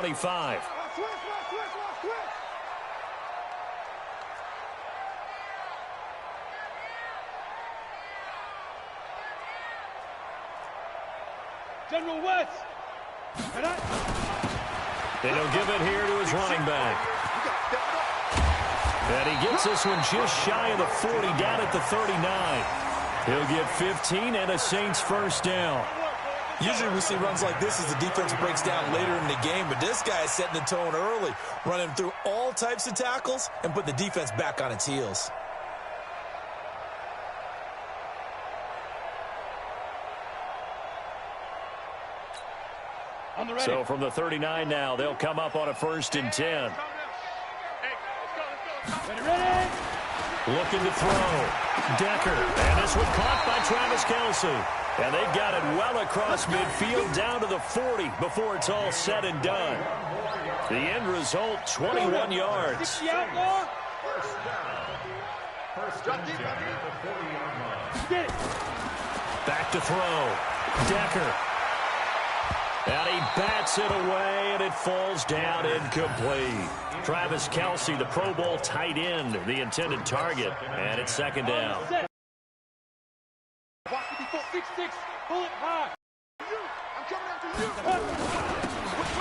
25. General West. And he'll give it here to his running back. And he gets this one just shy of the 40, down at the 39. He'll get 15 and a Saints first down. Usually we see runs like this as the defense breaks down later in the game, but this guy is setting the tone early, running through all types of tackles and put the defense back on its heels. So from the 39 now, they'll come up on a 1st and 10. Looking to throw. Decker. And this one caught by Travis Kelce. And they got it well across midfield down to the 40 before it's all said and done. The end result, 21 yards. Back to throw. Decker. And he bats it away, and it falls down incomplete. Travis Kelce, the Pro Bowl tight end, the intended target, and it's 2nd down.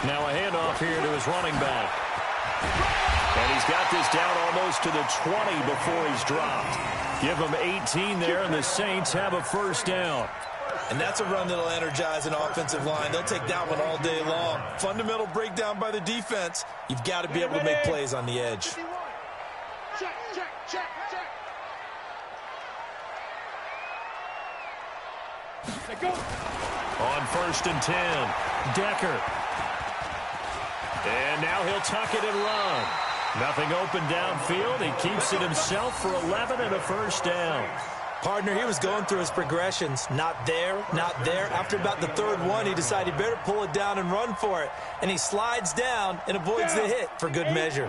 Now a handoff here to his running back. And he's got this down almost to the 20 before he's dropped. Give him 18 there, and the Saints have a 1st down. And that's a run that'll energize an offensive line. They'll take that one all day long. Fundamental breakdown by the defense. You've got to be able to make plays on the edge. Check, check, check, check. Go. On 1st and 10, Decker. And now he'll tuck it and run. Nothing open downfield. He keeps it himself for 11 and a 1st down. Partner, he was going through his progressions. Not there, not there. After about the 3rd one, he decided he better pull it down and run for it. And he slides down and avoids the hit for good measure.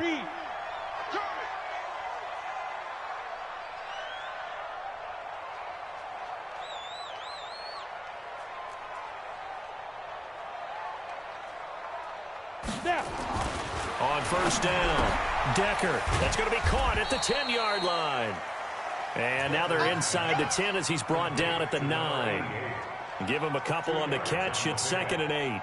On 1st down, Decker. That's going to be caught at the 10-yard line. And now they're inside the 10 as he's brought down at the 9. Give him a couple on the catch. It's 2nd and 8.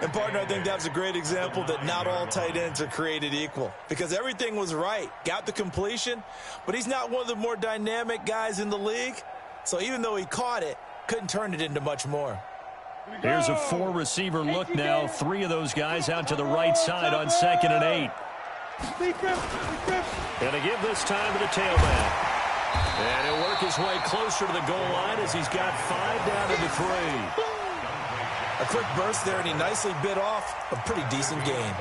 And, partner, I think that's a great example that not all tight ends are created equal. Because everything was right. Got the completion. But he's not one of the more dynamic guys in the league. So even though he caught it, couldn't turn it into much more. Here's a 4-receiver look now. 3 of those guys out to the right side on 2nd and 8. Gonna give this time to the tailback. And he'll work his way closer to the goal line as he's got 5 down to the 3. A quick burst there, and he nicely bit off a pretty decent gain.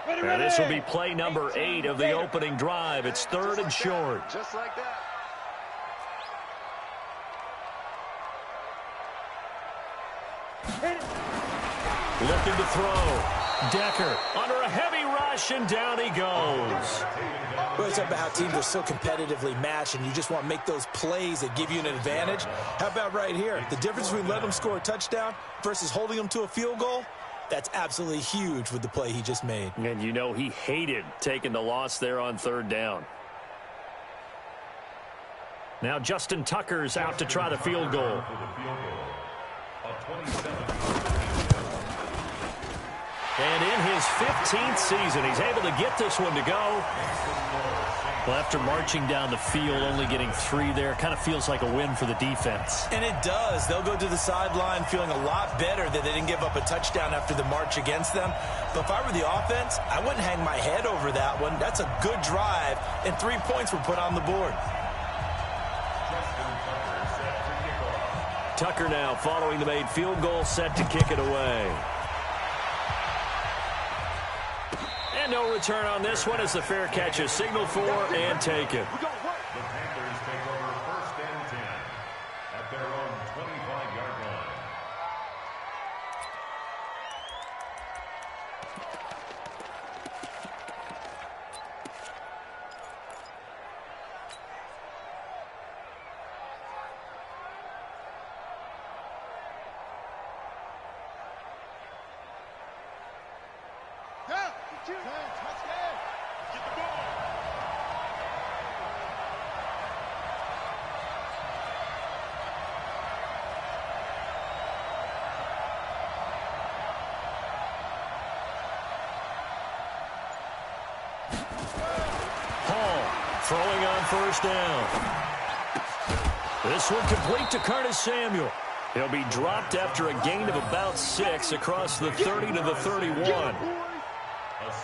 And this will be play number 8 of the opening drive. It's 3rd and short. Just like that. Looking to throw. Decker under a heavy rush, and down he goes. We always talk about how teams are so competitively matched, and you just want to make those plays that give you an advantage. How about right here? The difference between letting them score a touchdown versus holding them to a field goal, that's absolutely huge with the play he just made. And you know he hated taking the loss there on 3rd down. Now Justin Tucker's out to try the field goal. And in his 15th season, he's able to get this one to go. Well, after marching down the field, only getting 3 there, kind of feels like a win for the defense. And it does. They'll go to the sideline feeling a lot better that they didn't give up a touchdown after the march against them. But if I were the offense, I wouldn't hang my head over that one. That's a good drive, and 3 points were put on the board. Tucker now following the made field goal, set to kick it away. And no return on this one as the fair catch is signaled for and taken. The Panthers take over 1st and 10 at their own 25-yard line. Throwing on first down. This one complete to Curtis Samuel. He'll be dropped after a gain of about 6 across the 30 to the 31.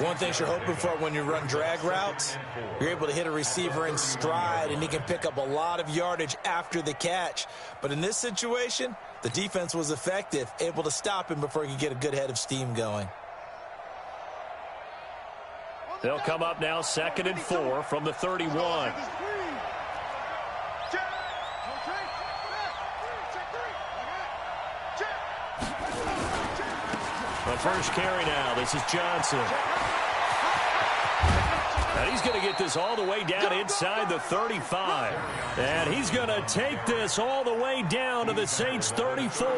One thing you're hoping for when you run drag routes, you're able to hit a receiver in stride, and he can pick up a lot of yardage after the catch. But in this situation, the defense was effective, able to stop him before he could get a good head of steam going. They'll come up now 2nd and 4 from the 31. The first carry now. This is Johnson. And he's going to get this all the way down inside the 35. And he's going to take this all the way down to the Saints' 34.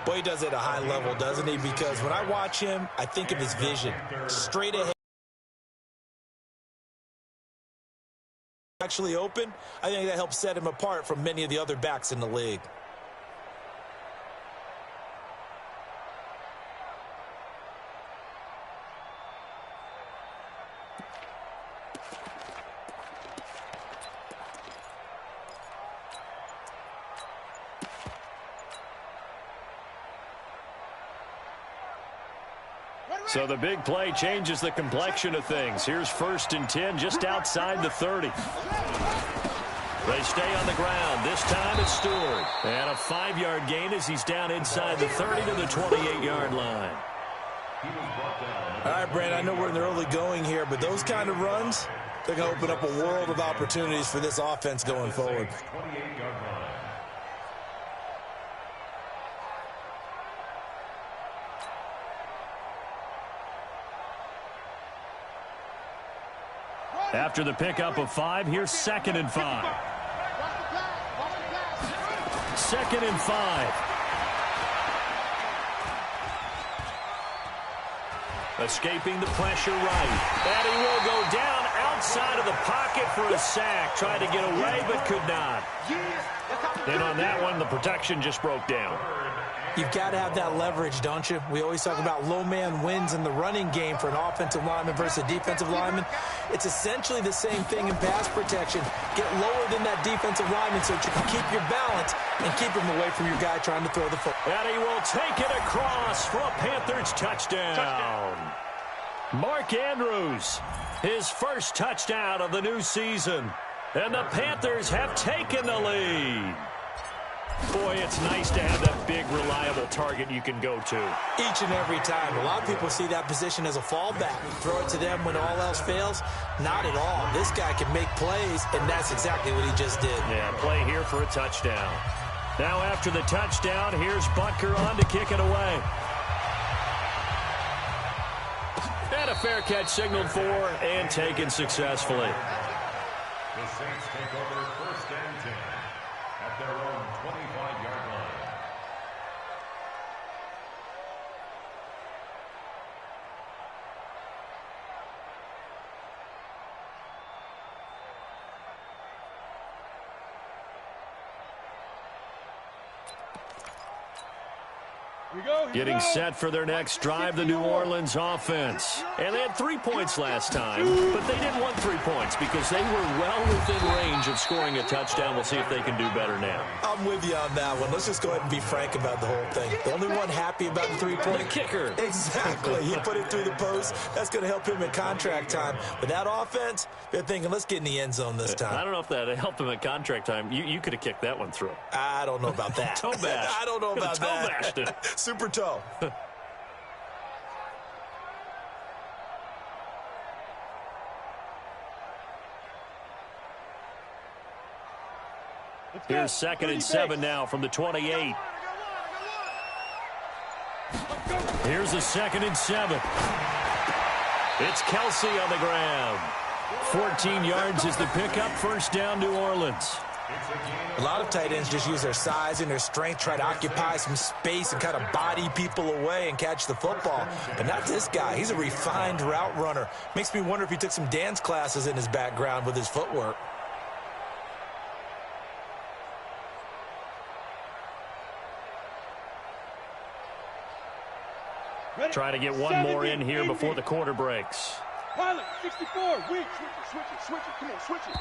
Boy, he does it at a high level, doesn't he? Because when I watch him, I think of his vision. Straight ahead. Actually open, I think that helps set him apart from many of the other backs in the league. So the big play changes the complexion of things. Here's 1st and 10 just outside the 30. They stay on the ground. This time it's Stewart. And a 5-yard gain as he's down inside the 30 to the 28-yard line. All right, Brand, I know we're in the early going here, but those kind of runs, they're going to open up a world of opportunities for this offense going forward. After the pickup of 5, here's 2nd and 5. 2nd and 5. Escaping the pressure right. And he will go down outside of the pocket for a sack. Tried to get away but could not. And on that one, the protection just broke down. You've got to have that leverage, don't you? We always talk about low man wins in the running game for an offensive lineman versus a defensive lineman. It's essentially the same thing in pass protection. Get lower than that defensive lineman so that you can keep your balance and keep him away from your guy trying to throw the football. And he will take it across for a Panthers touchdown. Mark Andrews, his first touchdown of the new season. And the Panthers have taken the lead. Boy, it's nice to have that big, reliable target you can go to. Each and every time. A lot of people see that position as a fallback. Throw it to them when all else fails. Not at all. This guy can make plays, and that's exactly what he just did. Yeah, play here for a touchdown. Now after the touchdown, here's Butker on to kick it away. And a fair catch signaled for and taken successfully. The Saints take over 1st and 10 at their own 25-yard line. Getting set for their next drive, the New Orleans offense. And they had 3 points last time, but they didn't want 3 points because they were well within range of scoring a touchdown. We'll see if they can do better now. I'm with you on that one. Let's just go ahead and be frank about the whole thing. The only one happy about the 3-point. The kicker. Exactly. He put it through the post. That's going to help him in contract time. But that offense, they're thinking, let's get in the end zone this time. I don't know if that helped him in contract time. You could have kicked that one through. I don't know about that. Toe bash. I don't know about toe that. Bashed it. Super toe. Here's 2nd and 7 now from the 28. Here's a 2nd and 7. It's Kelsey on the ground. 14 yards is the pickup. First down, New Orleans. A lot of tight ends just use their size and their strength, try to occupy some space and kind of body people away and catch the football. But not this guy. He's a refined route runner. Makes me wonder if he took some dance classes in his background with his footwork. Try to get one more in here before the quarter breaks. Pilot, 64, weak. Switch it. Come on, switch it.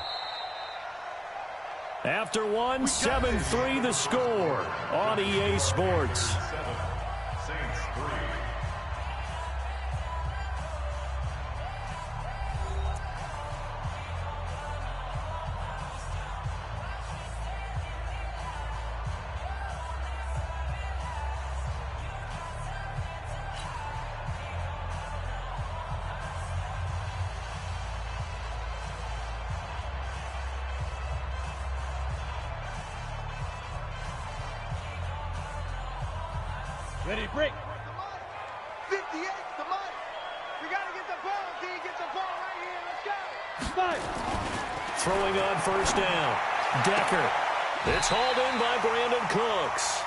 After one, 7-3 the score on EA Sports. Saints 3. Ready, break. 58 to Mike. We got to get the ball, D. Get the ball right here. Let's go. 5. Throwing on first down. Decker. It's hauled in by Brandon Cooks.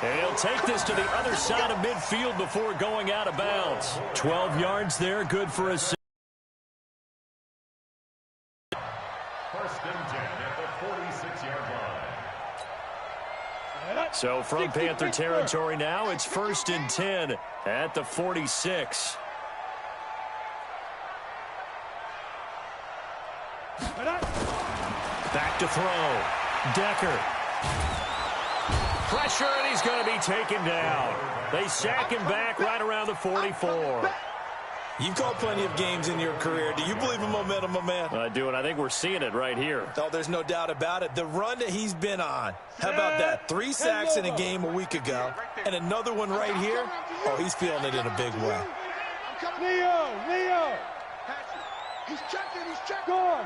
And he'll take this to the other side of midfield before going out of bounds. 12 yards there, good for a 6. First and 10 at the 46-yard line. So from Panther territory now, it's first and 10 at the 46. Back to throw. Decker. Pressure, and he's going to be taken down. They sack him back right around the 44. You've called plenty of games in your career. Do you believe in momentum, my man? I do, and I think we're seeing it right here. Oh, there's no doubt about it. The run that he's been on. How about that? 3 sacks in a game a week ago, and another one right here. Oh, he's feeling it in a big way. Leo. He's checking. Go.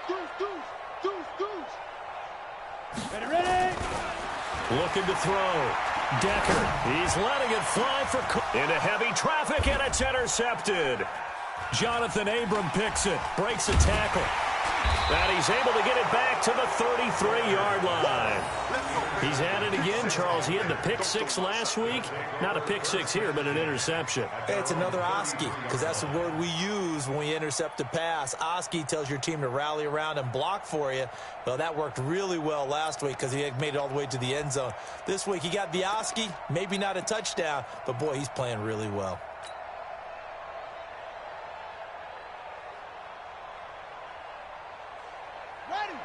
Deuce. Ready. Looking to throw. Decker. He's letting it fly for into heavy traffic, and it's intercepted. Jonathan Abram picks it, breaks a tackle. And he's able to get it back to the 33-yard line. He's at it again, Charles. He had the pick 6 last week. Not a pick 6 here, but an interception. It's another Oski, because that's the word we use when we intercept a pass. Oski tells your team to rally around and block for you. Well, that worked really well last week because he had made it all the way to the end zone. This week, he got the Oski, maybe not a touchdown, but, boy, he's playing really well.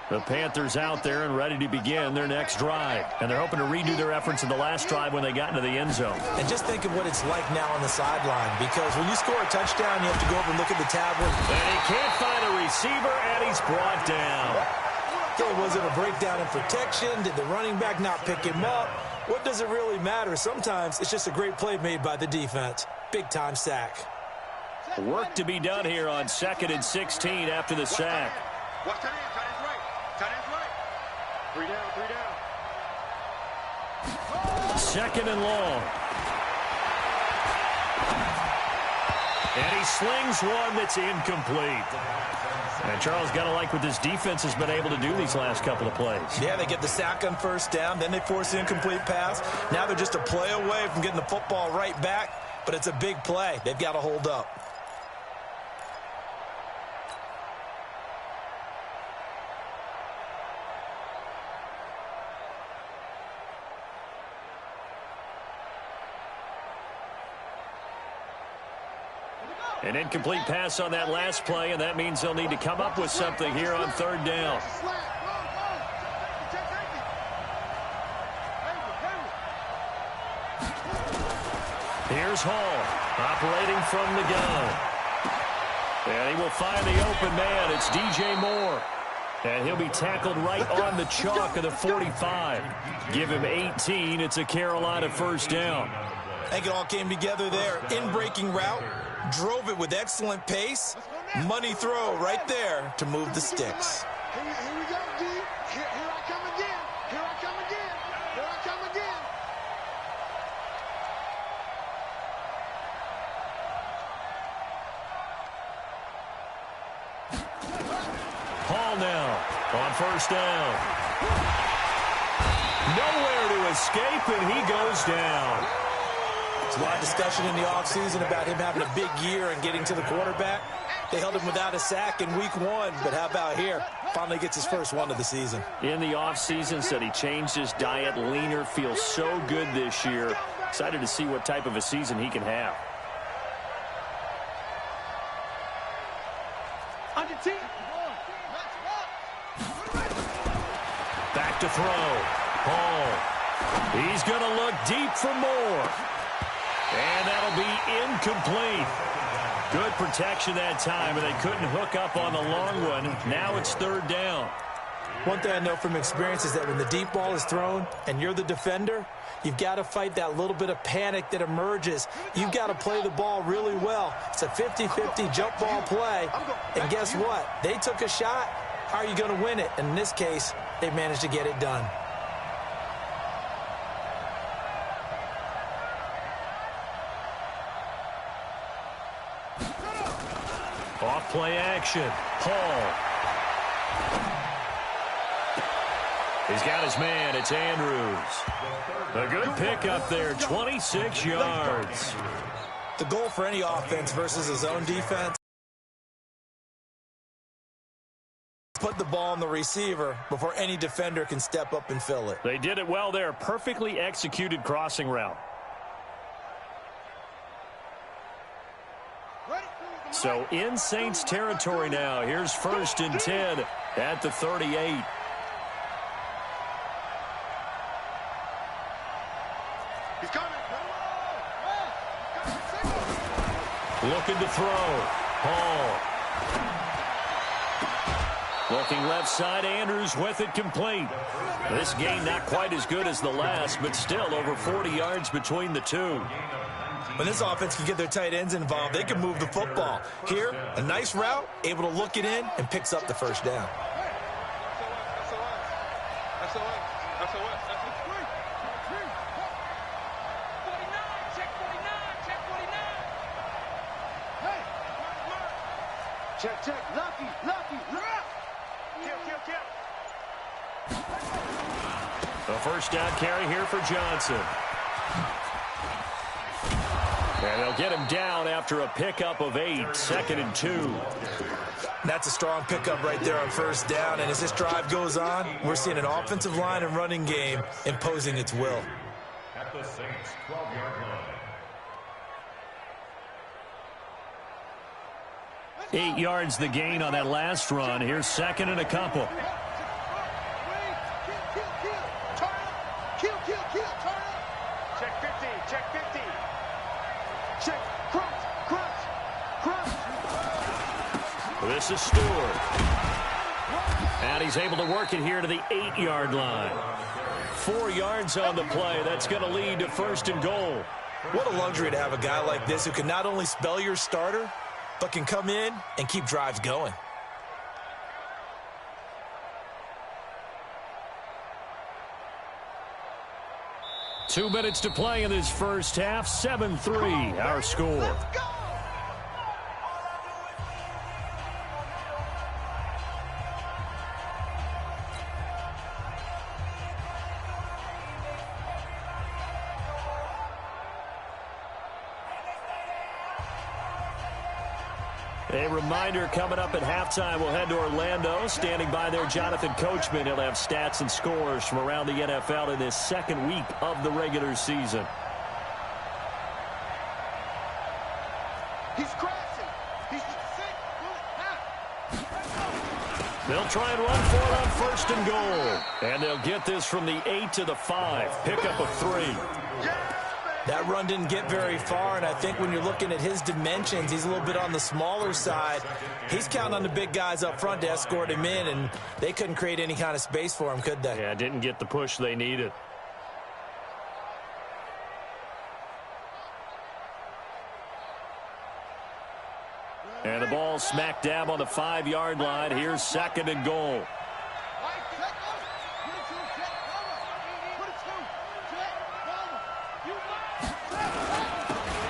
The Panthers out there and ready to begin their next drive. And they're hoping to redo their efforts in the last drive when they got into the end zone. And just think of what it's like now on the sideline, because when you score a touchdown, you have to go over and look at the tablet. And he can't find a receiver, and he's brought down. Okay, was it a breakdown in protection? Did the running back not pick him up? What does it really matter? Sometimes it's just a great play made by the defense. Big-time sack. Work to be done here on 2nd and 16 after the sack. Watch tight end. Tight end's right. 3 down. 2nd and long. And he slings one that's incomplete. And Charles, got to like what this defense has been able to do these last couple of plays. Yeah, they get the sack on first down, then they force the incomplete pass. Now they're just a play away from getting the football right back, but it's a big play. They've got to hold up. An incomplete pass on that last play, and that means they'll need to come up with something here on 3rd down. Here's Hall, operating from the gun. And he will find the open man. It's DJ Moore. And he'll be tackled right on the chalk of the 45. Give him 18. It's a Carolina first down. I think it all came together there. In-breaking route, drove it with excellent pace. Money throw right there to move the sticks. Here we go, D. Here I come again. Here I come again. Here I come again. Hall now on first down. Nowhere to escape, and he goes down. There's a lot of discussion in the offseason about him having a big year and getting to the quarterback. They held him without a sack in week 1, but how about here? Finally gets his first one of the season. In the offseason, said he changed his diet, leaner, feels so good this year. Excited to see what type of a season he can have. On your team. Back to throw. Hall. He's going to look deep for more. And that'll be incomplete. Good protection that time, and they couldn't hook up on the long one. Now it's third down. One thing I know from experience is that when the deep ball is thrown and you're the defender, you've got to fight that little bit of panic that emerges. You've got to play the ball really well. It's a 50-50 jump ball play. And guess what? They took a shot. How are you going to win it? And in this case, they managed to get it done. Off play action. Hall. He's got his man. It's Andrews. A good pickup there. 26 yards. The goal for any offense versus his own defense, put the ball on the receiver before any defender can step up and fill it. They did it well there. Perfectly executed crossing route. So in Saints territory now. Here's 1st and 10 at the 38. He's coming. Looking to throw. Hall. Looking left side. Andrews with it complete. This game not quite as good as the last, but still over 40 yards between the two. When this offense can get their tight ends involved, they can move the football. Here, a nice route, able to look it in, and picks up the first down. Check. Lucky. Kill. The first down carry here for Johnson. And they'll get him down after a pickup of 8, 2nd and 2. That's a strong pickup right there on first down. And as this drive goes on, we're seeing an offensive line and running game imposing its will. At the Saints' 12-yard line. 8 yards the gain on that last run. Here's 2nd and a couple. Kill. Turn up. Check 50. Check. Crunch. This is Stewart. And he's able to work it here to the 8-yard line. 4 yards on the play. That's going to lead to 1st and goal. What a luxury to have a guy like this who can not only spell your starter, but can come in and keep drives going. Two minutes to play in this first half. 7-3, our score. Let's go. A reminder coming up at halftime, we'll head to Orlando. Standing by there, Jonathan Coachman. He'll have stats and scores from around the NFL in this second week of the regular season. He's crashing. He's sick. They'll try and run for it on 1st and goal. And they'll get this from the 8 to the 5. Pickup of 3. That run didn't get very far, and I think when you're looking at his dimensions, he's a little bit on the smaller side. He's counting on the big guys up front to escort him in, and they couldn't create any kind of space for him, could they? Yeah, didn't get the push they needed. And the ball smack dab on the 5-yard line. Here's 2nd and goal.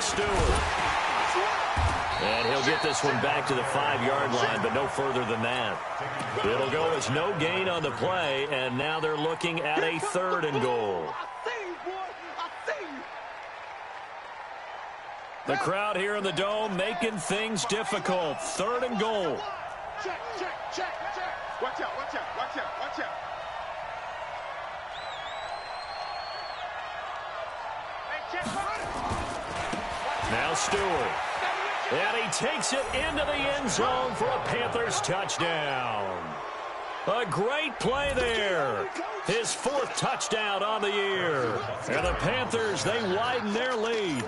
Stewart. And he'll get this one back to the 5-yard line, but no further than that. It'll go as no gain on the play, and now they're looking at a 3rd and goal. The crowd here in the Dome making things difficult. 3rd and goal. Check, check, check, check. Watch out, watch out, watch out, watch out. Hey, check, now Stewart. And he takes it into the end zone for a Panthers touchdown. A great play there. His 4th touchdown on the year. And the Panthers, they widen their lead.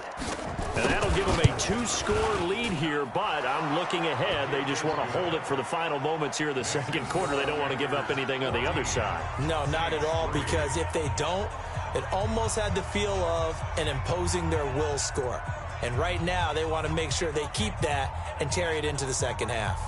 And that'll give them a 2-score lead here, but I'm looking ahead. They just want to hold it for the final moments here in the 2nd quarter. They don't want to give up anything on the other side. No, not at all, because if they don't, it almost had the feel of an imposing their will score. And right now, they want to make sure they keep that and carry it into the 2nd half.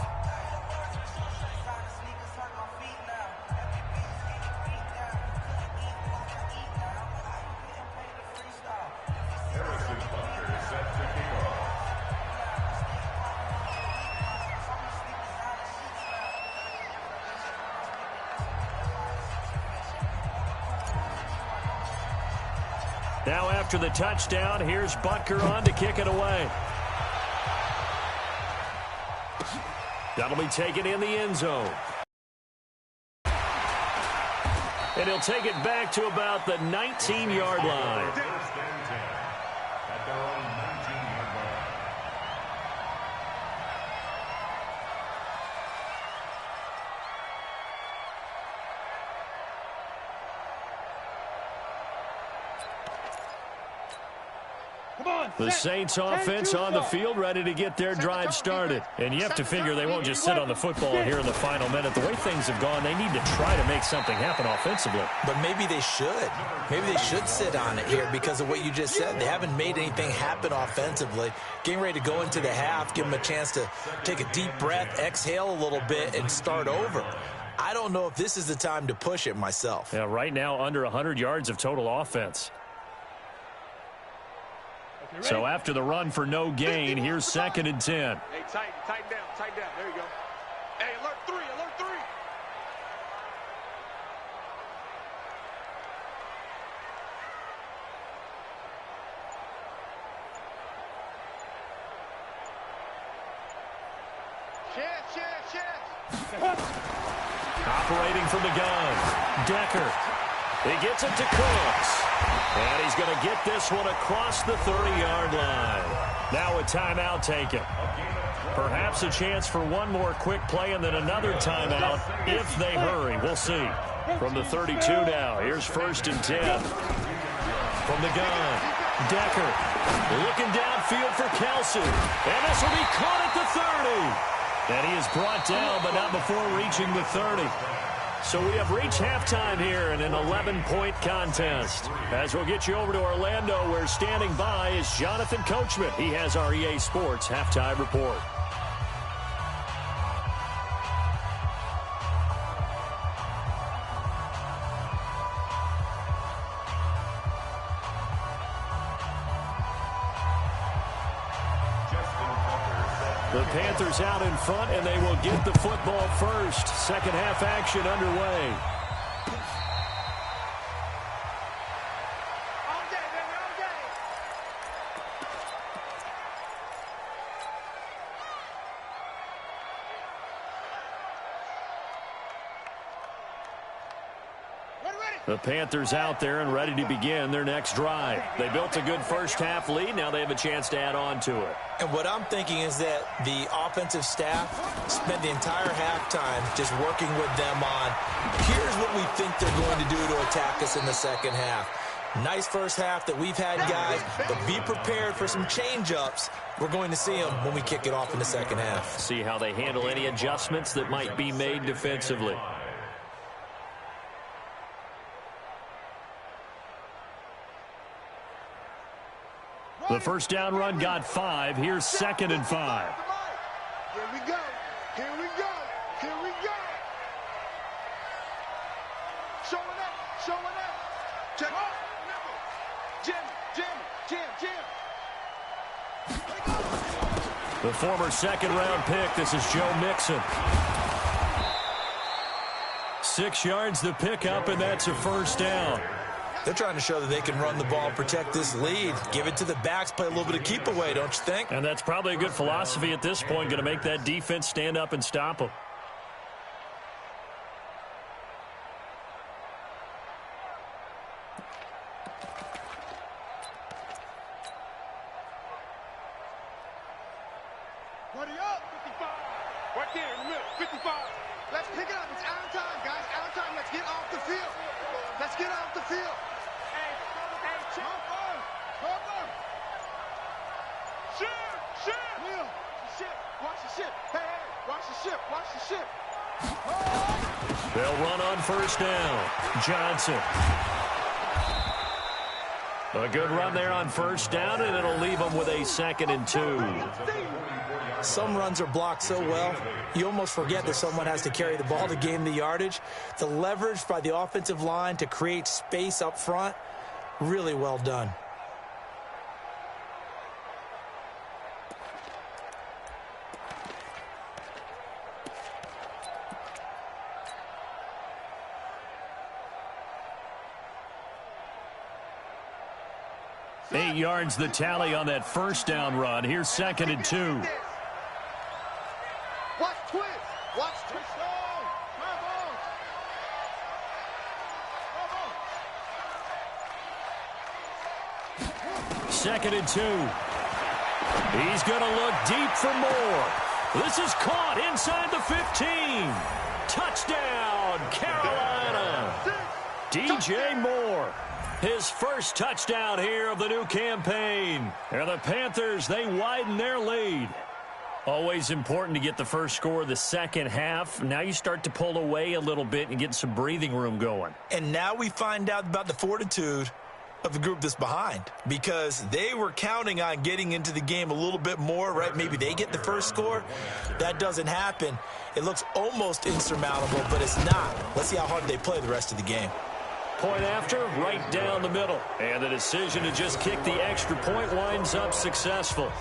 Now after the touchdown, here's Butker on to kick it away. That'll be taken in the end zone. And he'll take it back to about the 19-yard line. First and 10 at their own 19-yard line. The Saints offense on the field, ready to get their drive started. And you have to figure they won't just sit on the football here in the final minute. The way things have gone, they need to try to make something happen offensively. But maybe they should. Maybe they should sit on it here because of what you just said. They haven't made anything happen offensively. Getting ready to go into the half, give them a chance to take a deep breath, exhale a little bit, and start over. I don't know if this is the time to push it myself. Yeah, right now under 100 yards of total offense. So after the run for no gain, here's 2nd and 10. Hey, tighten down. There you go. Hey, alert 3, alert 3. Check. Operating from the gun, Decker. He gets it to Cooks. And he's going to get this one across the 30-yard line. Now a timeout taken. Perhaps a chance for one more quick play and then another timeout if they hurry. We'll see. From the 32 now, here's 1st and 10. From the gun, Decker looking downfield for Kelsey. And this will be caught at the 30. And he is brought down, but not before reaching the 30. So we have reached halftime here in an 11-point contest. As we'll get you over to Orlando, where standing by is Jonathan Coachman. He has our EA Sports halftime report. The Panthers out in front, and they will get the football first. 2nd half action underway. All day, baby, all day. The Panthers out there and ready to begin their next drive. They built a good first half lead. Now they have a chance to add on to it. And what I'm thinking is that the offensive staff spent the entire halftime just working with them on, here's what we think they're going to do to attack us in the 2nd half. Nice first half that we've had, guys, but be prepared for some change-ups. We're going to see them when we kick it off in the 2nd half. See how they handle any adjustments that might be made defensively. The first down run got 5. Here's 2nd and 5. Here we go. Here we go. Here we go. Showing up. Showing up. Check it. Jim. The former second-round pick, this is Joe Mixon. 6 yards the pickup, and that's a first down. They're trying to show that they can run the ball and protect this lead. Give it to the backs, play a little bit of keep away, don't you think? And that's probably a good philosophy at this point, going to make that defense stand up and stop them. Buddy up, 55. Right there in the middle, 55. Let's pick it up. It's out of time, guys. Out of time. Let's get off the field. Let's get off the field. Hey, check. Come on. Ship. Will, ship. Watch the ship. Hey, watch the ship. Watch the ship. Oh. They'll run on first down. Johnson. A good run there on first down, and it'll leave them with a 2nd and 2. Some runs are blocked so well, you almost forget that someone has to carry the ball to gain the yardage. The leverage by the offensive line to create space up front, really well done. Eight yards the tally on that first down run. Here's 2nd and 2. Watch twist. Watch twist. Second and 2. He's going to look deep for more. This is caught inside the 15. Touchdown, Carolina. DJ Moore. His first touchdown here of the new campaign. And the Panthers, they widen their lead. Always important to get the first score of the second half. Now you start to pull away a little bit and get some breathing room going. And now we find out about the fortitude of the group that's behind, because they were counting on getting into the game a little bit more, right? Maybe they get the first score. That doesn't happen. It looks almost insurmountable, but it's not. Let's see how hard they play the rest of the game. Point after, right down the middle. And the decision to just kick the extra point winds up successful.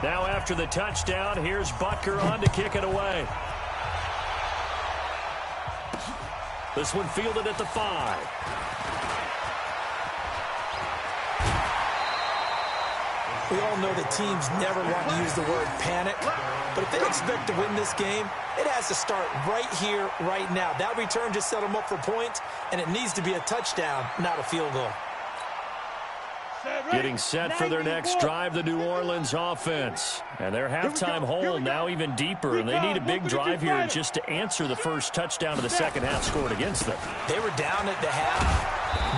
Now after the touchdown, here's Butker on to kick it away. This one fielded at the 5. We all know that teams never want to use the word panic, but if they expect to win this game, it has to start right here, right now. That return just set them up for points, and it needs to be a touchdown, not a field goal. Getting set for their next drive, the New Orleans offense. And their halftime hole now even deeper, and they need a big drive here just to answer the first touchdown of the second half scored against them. They were down at the half.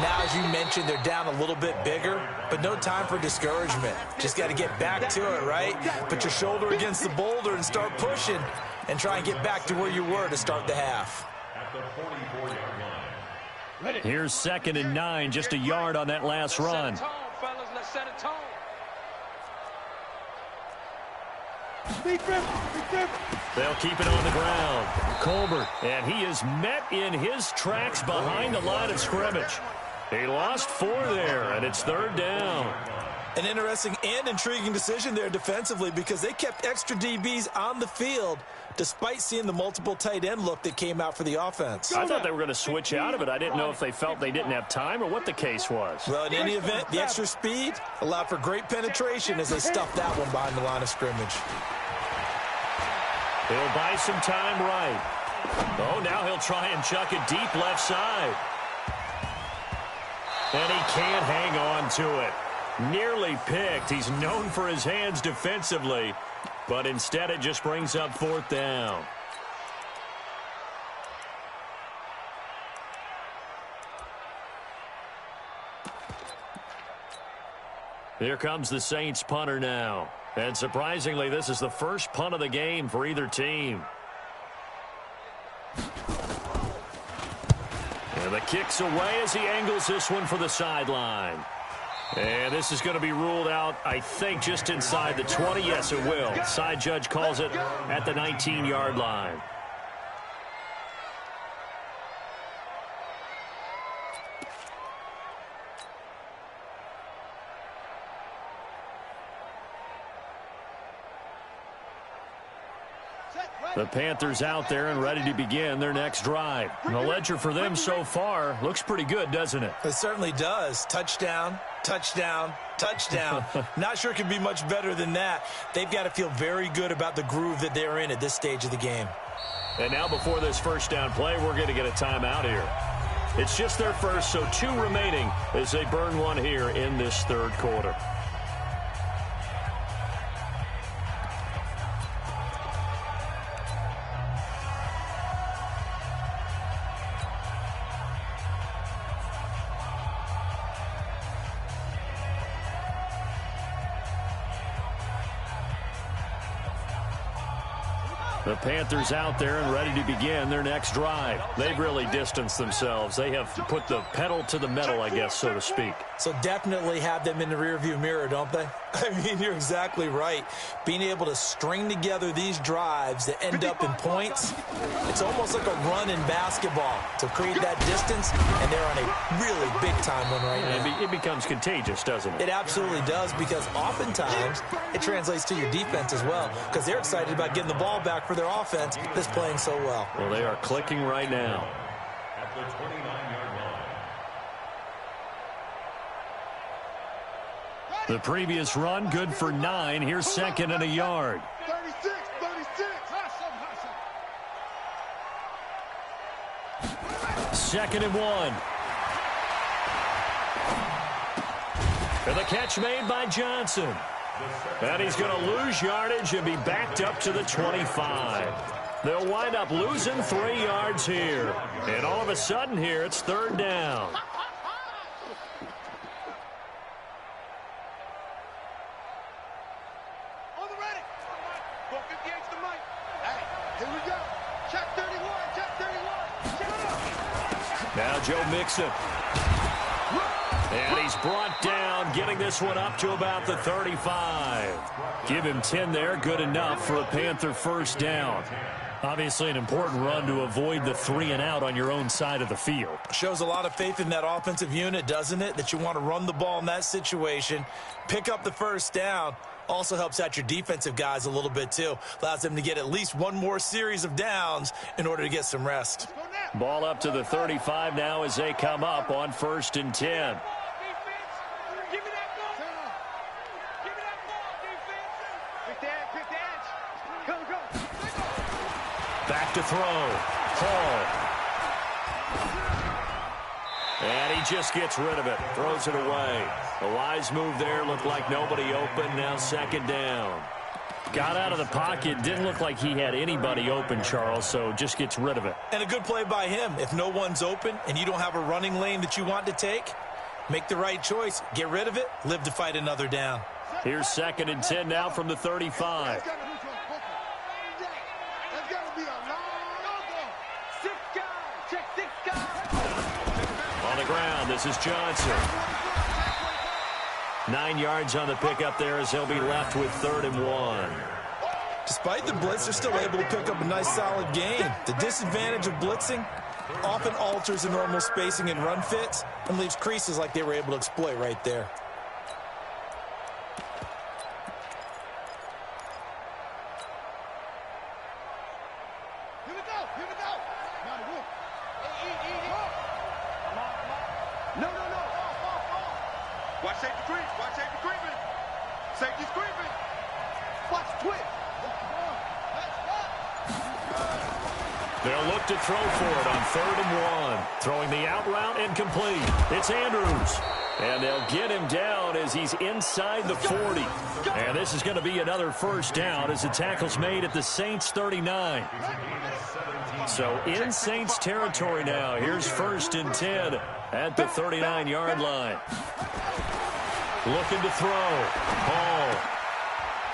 Now, as you mentioned, they're down a little bit bigger, but no time for discouragement. Just got to get back to it, right? Put your shoulder against the boulder and start pushing and try and get back to where you were to start the half. At the 44-yard line. Here's 2nd and 9, just a yard on that last run. Set a tone. They'll keep it on the ground. Colbert, and he is met in his tracks behind the line of scrimmage. He lost 4 there, and it's 3rd down. An interesting and intriguing decision there defensively, because they kept extra DBs on the field despite seeing the multiple tight end look that came out for the offense. I thought they were going to switch out of it. I didn't know if they felt they didn't have time or what the case was. Well, in any event, the extra speed allowed for great penetration as they stuffed that one behind the line of scrimmage. He'll buy some time right. Oh, now he'll try and chuck it deep left side. And he can't hang on to it. Nearly picked. He's known for his hands defensively, but instead it just brings up 4th down. Here comes the Saints punter now. And surprisingly, this is the first punt of the game for either team. And the kick's away as he angles this one for the sideline. And this is going to be ruled out, I think, just inside the 20. Yes, it will. Side judge calls it at the 19-yard line. The Panthers out there and ready to begin their next drive. And the ledger for them so far looks pretty good, doesn't it? It certainly does. Touchdown, touchdown, touchdown. Not sure it can be much better than that. They've got to feel very good about the groove that they're in at this stage of the game. And now before this first down play, we're going to get a timeout here. It's just their first, so 2 remaining as they burn one here in this third quarter. The Panthers out there and ready to begin their next drive. They've really distanced themselves. They have put the pedal to the metal, I guess, so to speak. So definitely have them in the rearview mirror, don't they? I mean, you're exactly right. Being able to string together these drives that end up in points, it's almost like a run in basketball to create that distance, and they're on a really big-time one right now. It becomes contagious, doesn't it? It absolutely does, because oftentimes it translates to your defense as well, because they're excited about getting the ball back for their offense that's playing so well. Well, they are clicking right now. At the 29-yard line. The previous run, good for 9. Here's second and a yard. 36, 36. Second and 1. And the catch made by Johnson. And he's going to lose yardage and be backed up to the 25. They'll wind up losing 3 yards here. And all of a sudden here, it's third down. On the ready. 458's the mic. Hey, here we go. Check 31, check 31. Check it up. Now Joe Mixon. And he's brought down, getting this one up to about the 35. Give him 10 there, good enough for a Panther first down. Obviously an important run to avoid the 3 and out on your own side of the field. Shows a lot of faith in that offensive unit, doesn't it? That you want to run the ball in that situation, pick up the first down. Also helps out your defensive guys a little bit too. Allows them to get at least one more series of downs in order to get some rest. Ball up to the 35 now as they come up on 1st and 10. Back to throw. Hall. And he just gets rid of it. Throws it away. A wise move there. Looked like nobody open. Now second down. Got out of the pocket. Didn't look like he had anybody open, Charles, so just gets rid of it. And a good play by him. If no one's open and you don't have a running lane that you want to take, make the right choice. Get rid of it. Live to fight another down. Here's 2nd and 10 now from the 35. On the ground, this is Johnson. 9 yards on the pickup there as he'll be left with 3rd and 1. Despite the blitz, they're still able to pick up a nice solid gain. The disadvantage of blitzing often alters the normal spacing and run fits and leaves creases like they were able to exploit right there. Watch safety creep. Watch safety creeping. Safety's creeping. Watch twitch. They'll look to throw for it on 3rd and 1. Throwing the out route incomplete. It's Andrews. And they'll get him down as he's inside the 40. And this is going to be another first down as the tackle's made at the Saints 39. So in Saints territory now. Here's 1st and 10 at the 39-yard line. Looking to throw. Hall.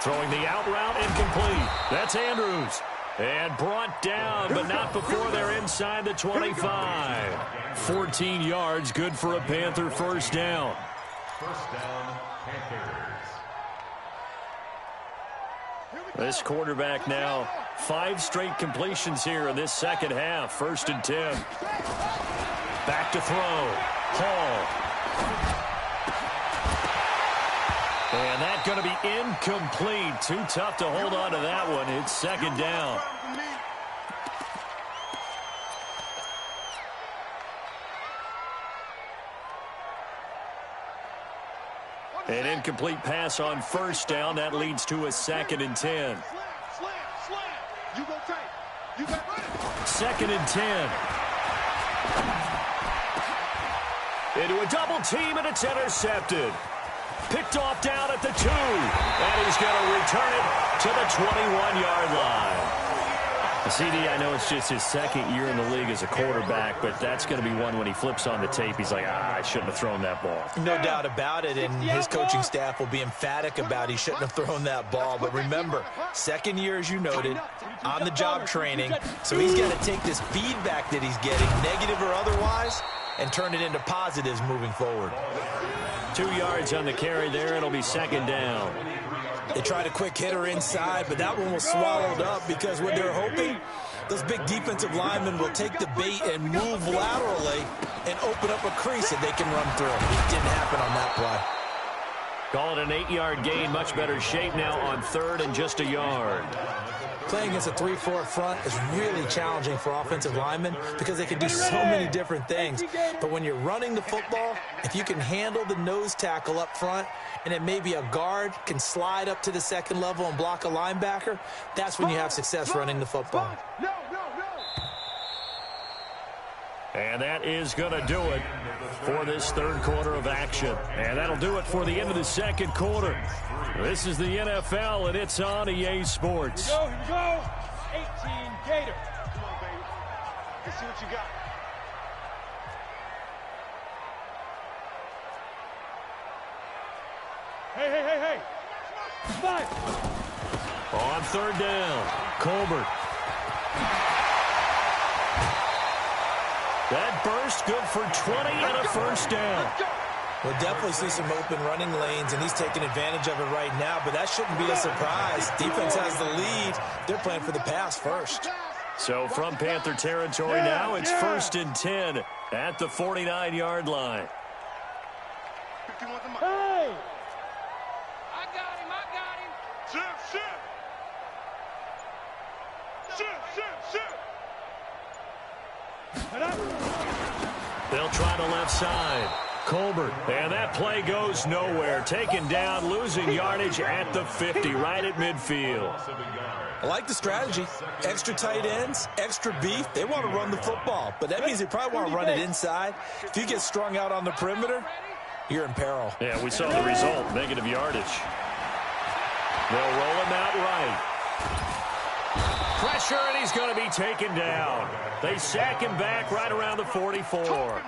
Throwing the out route incomplete. That's Andrews. And brought down, but not before they're inside the 25. 14 yards, good for a Panther first down. First down, Panthers. This quarterback now, 5 straight completions here in this second half. 1st and 10. Back to throw. Hall. And that's going to be incomplete. Too tough to hold on to that one. It's 2nd down. An incomplete pass on 1st down. That leads to a 2nd and 10. You go tight. You got running. 2nd and 10. Into a double team, and it's intercepted. Picked off down at the 2. And he's going to return it to the 21-yard line. CD, I know it's just his 2nd year in the league as a quarterback, but that's going to be one when he flips on the tape. He's like, I shouldn't have thrown that ball. No doubt about it, and his coaching staff will be emphatic about he shouldn't have thrown that ball. But remember, 2nd year, as you noted, on-the-job training, so he's got to take this feedback that he's getting, negative or otherwise, and turn it into positives moving forward. 2 yards on the carry there. It'll be 2nd down. They tried a quick hitter inside, but that one was swallowed up because what they're hoping, those big defensive linemen will take the bait and move laterally and open up a crease that they can run through. It didn't happen on that play. Call it an 8-yard gain. Much better shape now on 3rd and just a yard. Playing against a 3-4 front is really challenging for offensive linemen because they can do so many different things. But when you're running the football, if you can handle the nose tackle up front, and then maybe a guard can slide up to the 2nd level and block a linebacker, that's when you have success running the football. And that is going to do it for this 3rd quarter of action. And that'll do it for the end of the 2nd quarter. This is the NFL, and it's on EA Sports. Here we go. 18 Gator. Come on, baby. Let's see what you got. Hey. 5. On 3rd down, Colbert. That burst good for 20 and a first down. We'll definitely see some open running lanes, and he's taking advantage of it right now, but that shouldn't be a surprise. Defense has the lead. They're playing for the pass first. So from Panther territory now, it's 1st and 10 at the 49-yard line. Hey! I got him. Shoot. They'll try the left side. Colbert, and that play goes nowhere. Taken down, losing yardage at the 50, right at midfield. I like the strategy. Extra tight ends, extra beef. They want to run the football, but that means they probably want to run it inside. If you get strung out on the perimeter, you're in peril. Yeah, we saw the result, negative yardage. They'll roll him out right. Pressure, and he's going to be taken down. They sack him back right around the 44.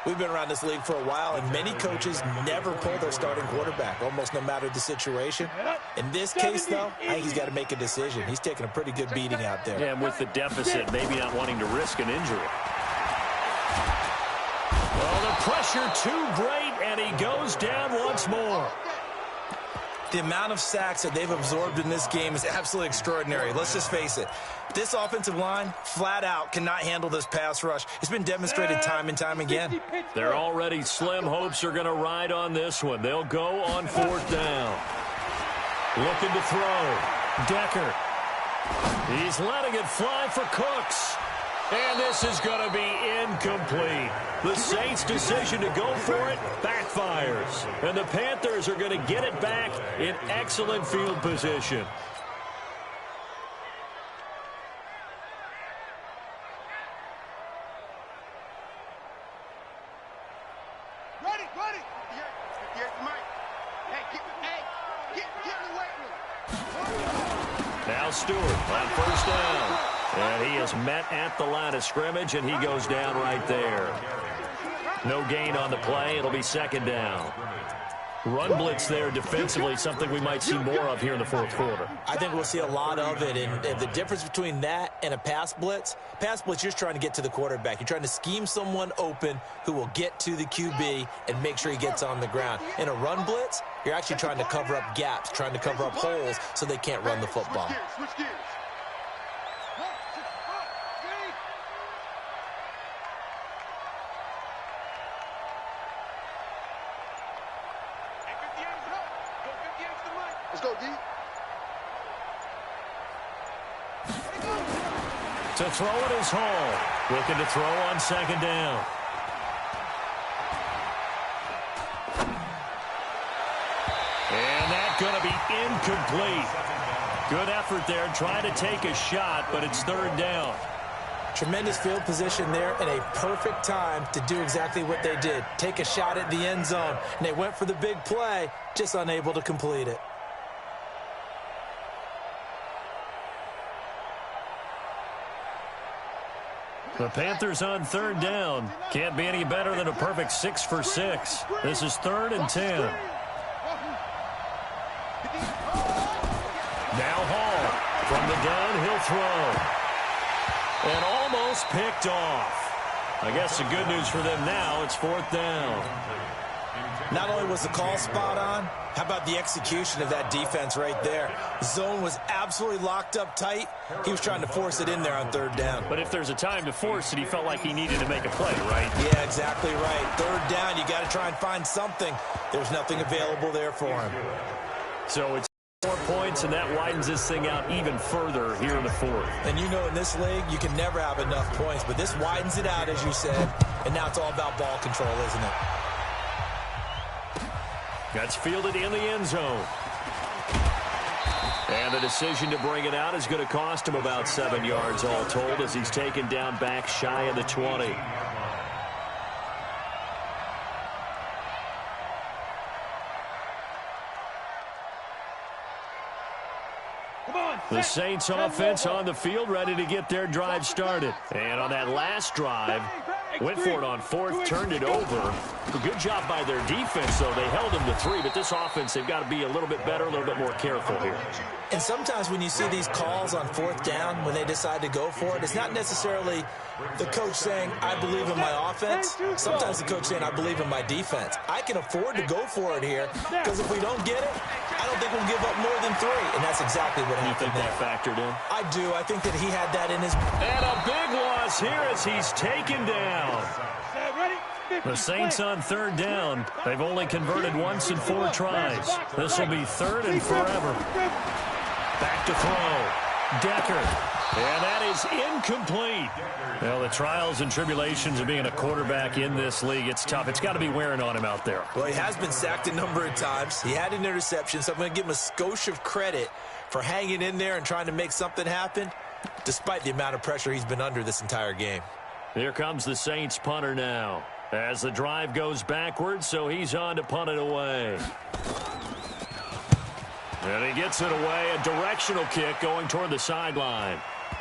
We've been around this league for a while, and many coaches never pull their starting quarterback, almost no matter the situation. In this case, though, I think he's got to make a decision. He's taking a pretty good beating out there. Yeah, and with the deficit, maybe not wanting to risk an injury. Well, the pressure too great, and he goes down once more. The amount of sacks that they've absorbed in this game is absolutely extraordinary. Let's just face it. This offensive line, flat out, cannot handle this pass rush. It's been demonstrated time and time again. Their already slim hopes are going to ride on this one. They'll go on 4th down. Looking to throw. Decker. He's letting it fly for Cooks. And this is going to be incomplete. The Saints' decision to go for it backfires. And the Panthers are going to get it back in excellent field position. Ready. Here's Mike. Hey, get in the weight room. Now Stewart on 1st down. And he is met at the line of scrimmage, and he goes down right there. No gain on the play. It'll be 2nd down. Run blitz there defensively, something we might see more of here in the fourth quarter. I think we'll see a lot of it, and the difference between that and a pass blitz, you're just trying to get to the quarterback. You're trying to scheme someone open who will get to the QB and make sure he gets on the ground. In a run blitz, you're actually trying to cover up gaps, trying to cover up holes so they can't run the football. Switch gears. Let's go, D. To throw it is Hall. Looking to throw on second down. And that's going to be incomplete. Good effort there, trying to take a shot, but it's third down. Tremendous field position there and a perfect time to do exactly what they did. Take a shot at the end zone. And they went for the big play, just unable to complete it. The Panthers on third down. Can't be any better than a perfect 6 for 6. This is 3rd and 10. Now Hall from the gun, he'll throw. And almost picked off. I guess the good news for them now, it's 4th down. Not only was the call spot on, how about the execution of that defense right there? The zone was absolutely locked up tight. He was trying to force it in there on 3rd down. But if there's a time to force it, he felt like he needed to make a play, right? Yeah, exactly right. 3rd down, you got to try and find something. There's nothing available there for him. So it's 4 points, and that widens this thing out even further here in the 4th. And you know in this league, you can never have enough points, but this widens it out, as you said, and now it's all about ball control, isn't it? That's fielded in the end zone. And the decision to bring it out is going to cost him about 7 yards all told as he's taken down back shy of the 20. The Saints offense on the field, ready to get their drive started. And on that last drive, went for it on 4th, turned it over. A good job by their defense, though. They held them to 3, but this offense, they've got to be a little bit better, a little bit more careful here. And sometimes when you see these calls on 4th down, when they decide to go for it, it's not necessarily the coach saying, I believe in my offense. Sometimes the coach saying, I believe in my defense. I can afford to go for it here because if we don't get it, I don't think we'll give up more than 3. And that's exactly what happened. You think that factored in? I do. I think that he had that in his... And a big loss here as he's taken down. The Saints on 3rd down. They've only converted once in 4 tries. This will be 3rd and forever. Back to throw. Decker. And that is incomplete. Well, the trials and tribulations of being a quarterback in this league, it's tough. It's got to be wearing on him out there. Well, he has been sacked a number of times. He had an interception, so I'm going to give him a skosh of credit for hanging in there and trying to make something happen, despite the amount of pressure he's been under this entire game. Here comes the Saints punter now. As the drive goes backwards, so he's on to punt it away. And he gets it away, a directional kick going toward the sideline.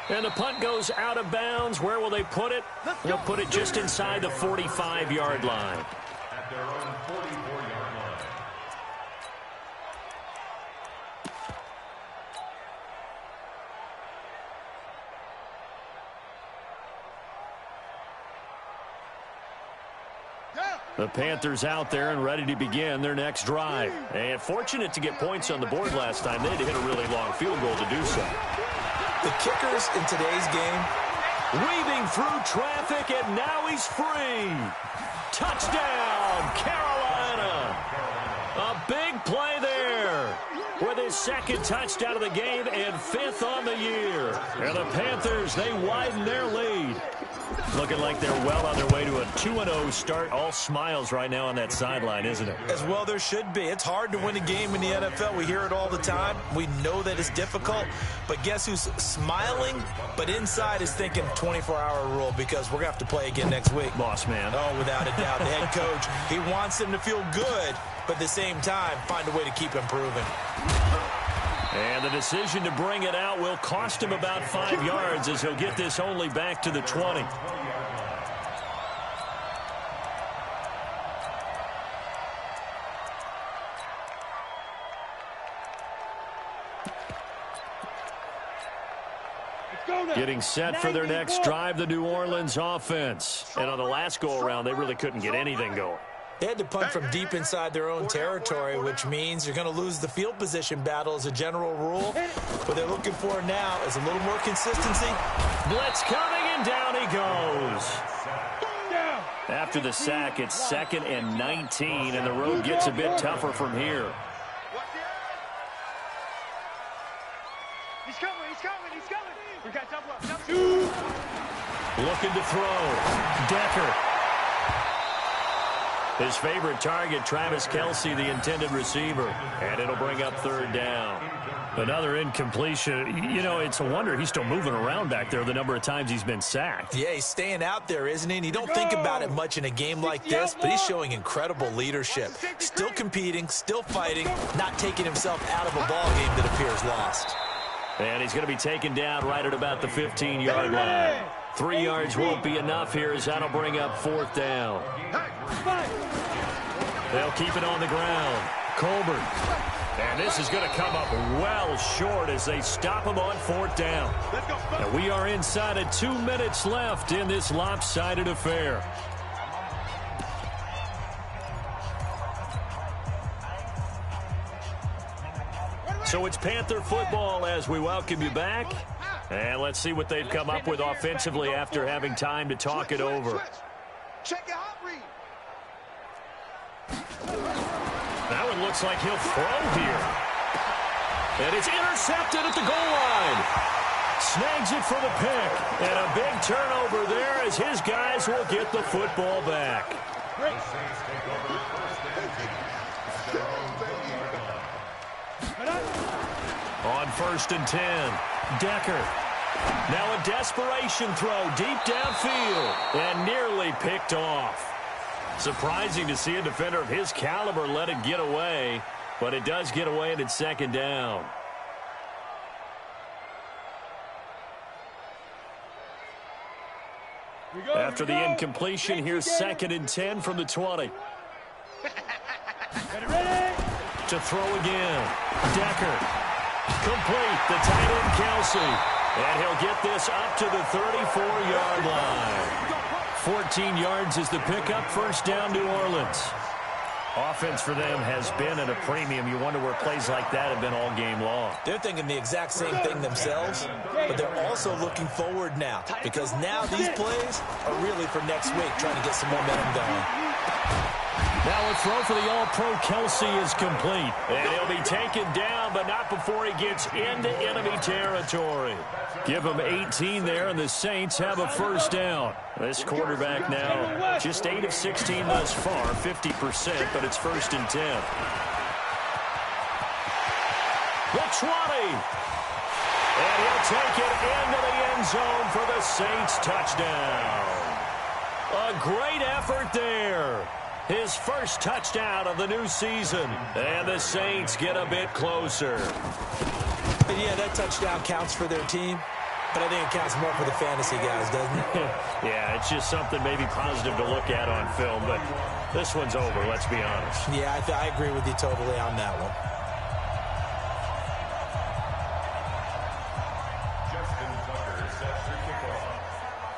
And the punt goes out of bounds. Where will they put it? They'll put it just inside the 45-yard line. At their own 44-yard line. The Panthers out there and ready to begin their next drive. And fortunate to get points on the board last time. They had to hit a really long field goal to do so. The kickers in today's game, weaving through traffic, and now he's free. Touchdown, Carolina. A big play there with his 2nd touchdown of the game and 5th on the year. And the Panthers, they widen their lead. Looking like they're well on their way to a 2-0 start. All smiles right now on that sideline, isn't it? as well there should be. It's hard to win a game in the NFL. We hear it all the time. We know that it's difficult. But guess who's smiling, but inside is thinking 24-hour rule because we're going to have to play again next week. Boss man. Oh, without a doubt. The head coach, he wants them to feel good, but at the same time, find a way to keep improving. And the decision to bring it out will cost him about 5 yards as he'll get this only back to the 20. Getting set for their next drive, the New Orleans offense. And on the last go-around, they really couldn't get anything going. They had to punt from deep inside their own territory, which means you're going to lose the field position battle as a general rule. What they're looking for now is a little more consistency. Blitz coming, and down he goes. After the sack, it's 2nd and 19, and the road gets a bit tougher from here. He's coming, he's coming, he's coming. We got double up. Looking to throw. Decker. His favorite target, Travis Kelce, the intended receiver. And it'll bring up 3rd down. Another incompletion. You know, it's a wonder he's still moving around back there the number of times he's been sacked. Yeah, he's staying out there, isn't he? And you don't think about it much in a game like this, but he's showing incredible leadership. Still competing, still fighting, not taking himself out of a ball game that appears lost. And he's going to be taken down right at about the 15-yard line. 3 yards won't be enough here as that'll bring up 4th down. They'll keep it on the ground. Colbert. And this is going to come up well short as they stop him on 4th down. And we are inside of 2 minutes left in this lopsided affair. So it's Panther football as we welcome you back. And let's see what they've come up with offensively after having time to talk it over. Check your hot read. That one looks like he'll throw here. And it's intercepted at the goal line. Snags it for the pick. And a big turnover there as his guys will get the football back. On 1st and 10, Decker. Now a desperation throw deep downfield and nearly picked off. Surprising to see a defender of his caliber let it get away, but it does get away and it's 2nd down. After the incompletion, here's 2nd and 10 from the 20. To throw again. Decker. Complete. The tight end, Kelce. And he'll get this up to the 34-yard line. 14 yards is the pickup. 1st down, New Orleans. Offense for them has been at a premium. You wonder where plays like that have been all game long. They're thinking the exact same thing themselves, but they're also looking forward now because now these plays are really for next week, trying to get some momentum going. Now a throw for the All-Pro Kelce is complete. And he'll be taken down, but not before he gets into enemy territory. Give him 18 there, and the Saints have a 1st down. This quarterback now just 8 of 16 thus far, 50%, but it's 1st and 10. The 20. And he'll take it into the end zone for the Saints touchdown. A great effort there. His first touchdown of the new season. And the Saints get a bit closer. But yeah, that touchdown counts for their team. But I think it counts more for the fantasy guys, doesn't it? Yeah, it's just something maybe positive to look at on film. But this one's over, let's be honest. Yeah, I agree with you totally on that one.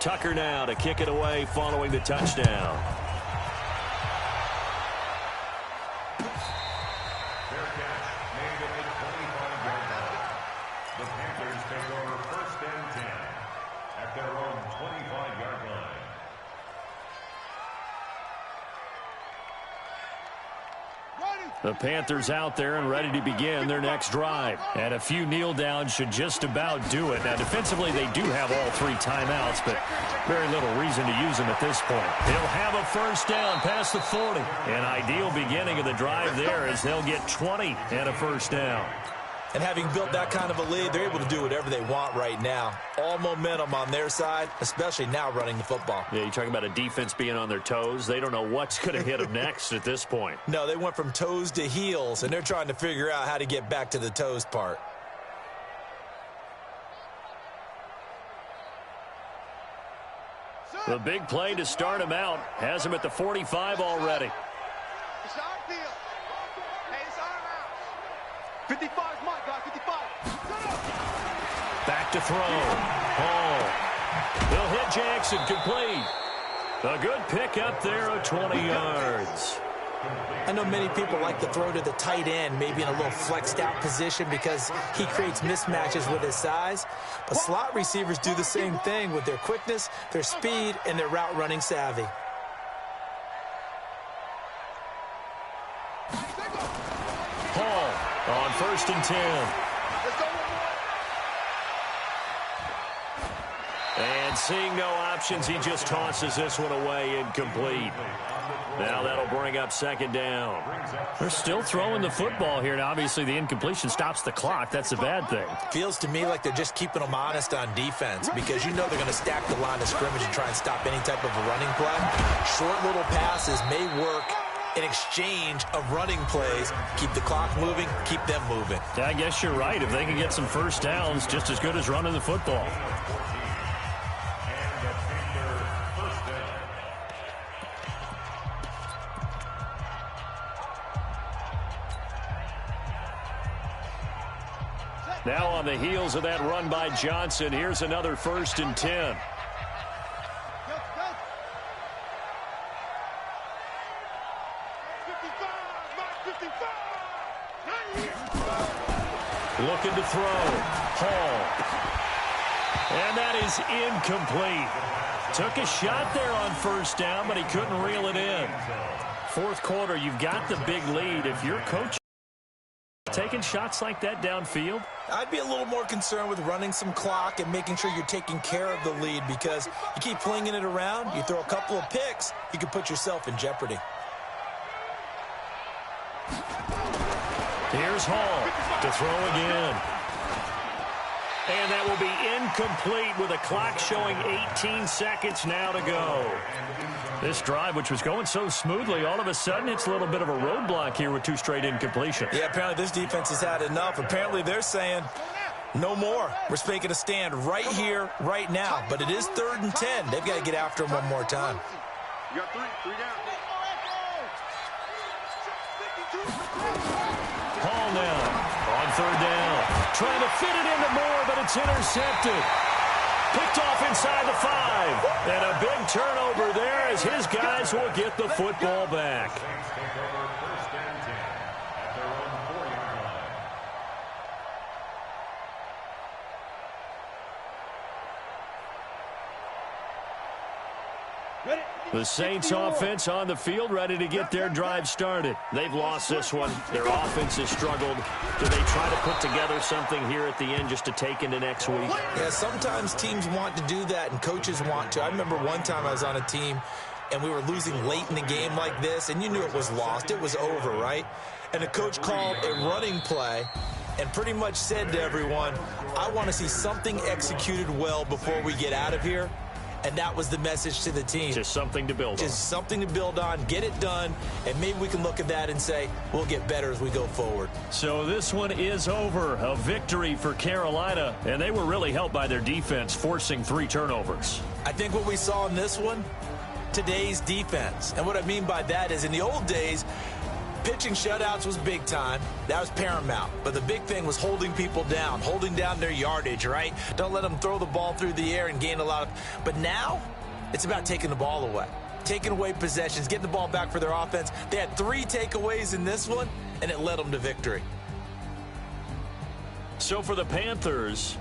Tucker now to kick it away following the touchdown. The Panthers out there and ready to begin their next drive. And a few kneel downs should just about do it. Now, defensively, they do have all 3 timeouts, but very little reason to use them at this point. They'll have a 1st down past the 40. An ideal beginning of the drive there as they'll get 20 and a 1st down. And having built that kind of a lead, they're able to do whatever they want right now. All momentum on their side, especially now running the football. Yeah, you're talking about a defense being on their toes. They don't know what's going to hit them next at this point. No, they went from toes to heels, and they're trying to figure out how to get back to the toes part. The big play to start him out has him at the 45 already. It's our field. Hey, it's our house. 55 is mine, guys. 55. Back to throw. Hall. He'll hit Jackson, complete. A good pickup there of 20 yards. I know many people like to throw to the tight end, maybe in a little flexed out position because he creates mismatches with his size. But slot receivers do the same thing with their quickness, their speed, and their route running savvy. Hall on 1st and 10. And seeing no options, he just tosses this one away, incomplete. Now that'll bring up 2nd down. They're still throwing the football here, and obviously the incompletion stops the clock. That's a bad thing. Feels to me like they're just keeping them honest on defense because you know they're going to stack the line of scrimmage and try and stop any type of a running play. Short little passes may work in exchange of running plays. Keep the clock moving, keep them moving. Yeah, I guess you're right. If they can get some first downs, just as good as running the football. Now on the heels of that run by Johnson, here's another 1st and 10. Looking to throw. Hall. And that is incomplete. Took a shot there on 1st down, but he couldn't reel it in. 4th quarter, you've got the big lead. If you're coaching, taking shots like that downfield, I'd be a little more concerned with running some clock and making sure you're taking care of the lead because you keep flinging it around, you throw a couple of picks, you can put yourself in jeopardy. Here's Hall to throw again. And that will be incomplete with a clock showing 18 seconds now to go. This drive, which was going so smoothly, all of a sudden it's a little bit of a roadblock here with 2 straight incompletions. Yeah, apparently this defense has had enough. Apparently they're saying no more. We're making a stand right here, right now. But it is 3rd and 10. They've got to get after him one more time. You got three down. Hall now on 3rd down. Trying to fit it into Moore, but it's intercepted. Picked off inside the 5. And a big turnover there as his guys will get the football back. Saints take over 1st and 10 at their own 4-yard line. The Saints offense on the field, ready to get their drive started. They've lost this one. Their offense has struggled. Do they try to put together something here at the end just to take into next week? Yeah, sometimes teams want to do that and coaches want to. I remember one time I was on a team and we were losing late in the game like this, and you knew it was lost. It was over, right? And the coach called a running play and pretty much said to everyone, I want to see something executed well before we get out of here. And that was the message to the team. Just something to build on. Just something to build on, get it done, and maybe we can look at that and say, we'll get better as we go forward. So this one is over. A victory for Carolina, and they were really helped by their defense, forcing 3 turnovers. I think what we saw in this one, today's defense. And what I mean by that is in the old days, pitching shutouts was big time. That was paramount. But the big thing was holding people down, holding down their yardage, right? Don't let them throw the ball through the air and gain a lot of... But now, it's about taking the ball away. Taking away possessions, getting the ball back for their offense. They had 3 takeaways in this one, and it led them to victory. So for the Panthers,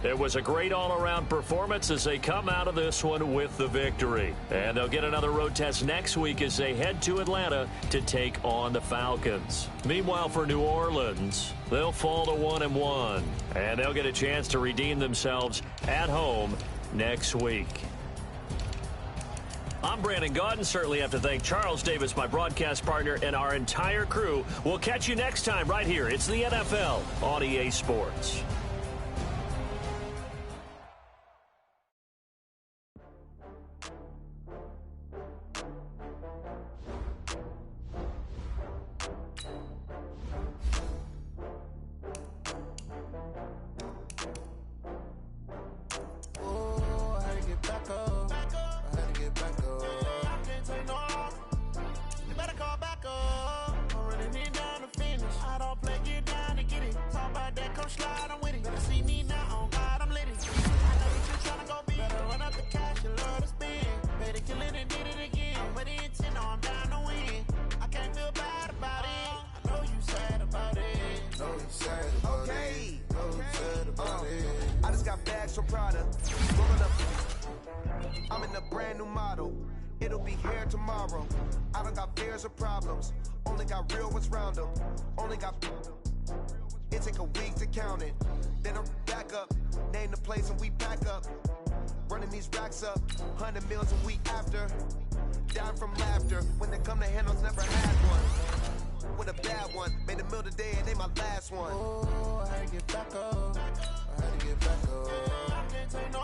it was a great all-around performance as they come out of this one with the victory. And they'll get another road test next week as they head to Atlanta to take on the Falcons. Meanwhile, for New Orleans, they'll fall to 1-1, and they'll get a chance to redeem themselves at home next week. I'm Brandon Gaudin. Certainly have to thank Charles Davis, my broadcast partner, and our entire crew. We'll catch you next time right here. It's the NFL on EA Sports. Slide, I'm with it. Better see me now, on God, I'm lit it. bags from Prada. Rolling up. I'm in a brand new model. It'll be here tomorrow. I don't got fears or problems. Only got real ones round them. Only got. It take a week to count it. Then I'm back up. Name the place and we pack up. Running these racks up. 100 meals a week after. Dying from laughter. When they come to handles, never had one. With a bad one. Made a meal today and they my last one. Oh, I had to get back up. I had to get back up. I can't take no.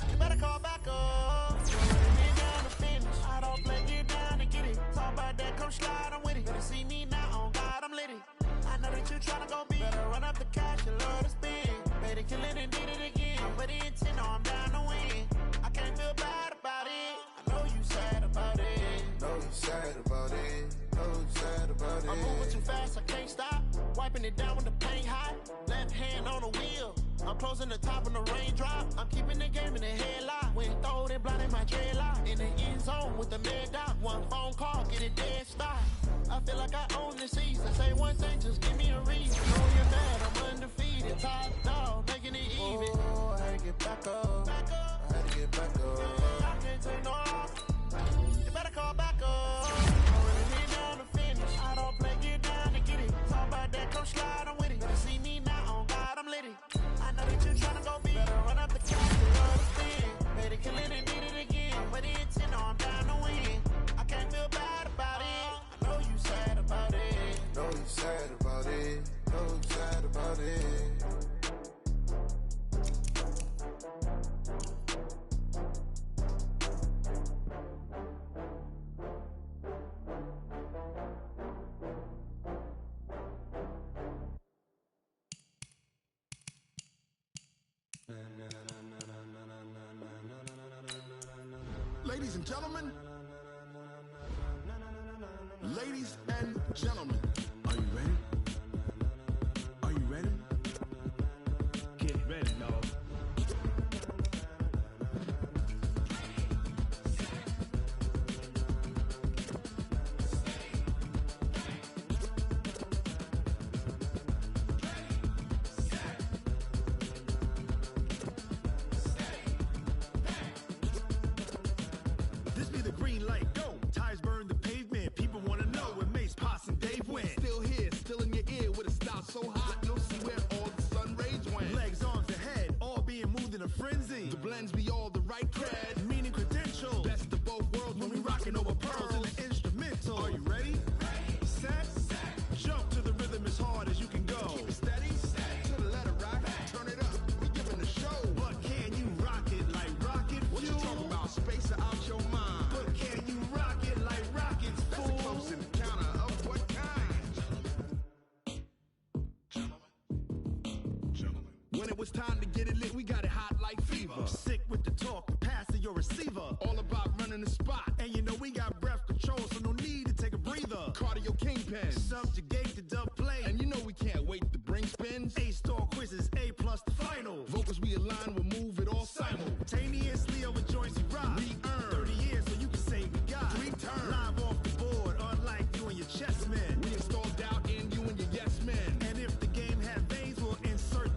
You better call back up. Running me down to finish. I don't play, get down to get it. Talk about that, come slide, I'm with it. Better see me now, on God, I'm lit it. I know that you tryna go big. Better run up the cash and love to spend. Made it, kill it, and did it again. But the intent, no, I'm down to win. I can't feel bad about it. I know you sad about it. Know you sad about it. Know you sad about it. I'm moving too fast, I can't stop. Wiping it down with the paint hot. Left hand on the wheel. I'm closing the top on the raindrop. I'm keeping the game in the headlock. When throwed and blinded my dreadlock. In the end zone with the mad dot. One phone call, get it dead stop. I feel like I own the season. Say one thing, just give me a reason. Know you're mad, I'm undefeated. Top dog, making it even. Oh, I had to get back up. I had to get back up. I can't take no off. You better call back up. I'm running me down to finish. I don't play, get down to get it. Talk about that, come slide, I'm with it. Better see me now, on God, I'm lit it. I know that you tryna go big. Better run up the cash and love to spin. Made it, kill it, and did it again. But the intent, no, I'm down to win. I can't feel bad about it. I know you sad about it. Know you sad about it. Know you sad about it. Ladies and gentlemen, ladies and gentlemen, are you ready? Are you ready? Get ready, dog. This be the green light, go. Tires burn the pavement. People wanna know where Mace, Potts, and Dave went. Still here, still in your ear with a style so hot, you'll see where all the sun rays went. Legs, arms, and head, all being moved in a frenzy. The blends be all the right cred, meaning credential. Best of both worlds when we rockin' over pearls in the instrumental. Are you ready? Set, jump to the rhythm as hard as you can go. Keep it steady, to the letter rock. Turn it up, we giving a show. But can you rock it like rocket fuel? What you talking about? Space out your mind. But can you rock it like rockets, fool? That's a close encounter of what kind? Gentlemen. When it was time to get it lit, we got it hot like fever. Sick with the talk, the pass to your receiver. All about running the spot. And you know we got breath control, so no need to take a breather. Cardio kingpin, subjugate the dub play. And you know we can't wait to bring spins. A-star quizzes, A+ the final. Vocals we align, we'll move it all simultaneously over joints we rock. We earn 30 years, so you can say we got 3 turns. Live off the board, unlike you and your chess men. We installed doubt in you and your yes men. And if the game had veins, we'll insert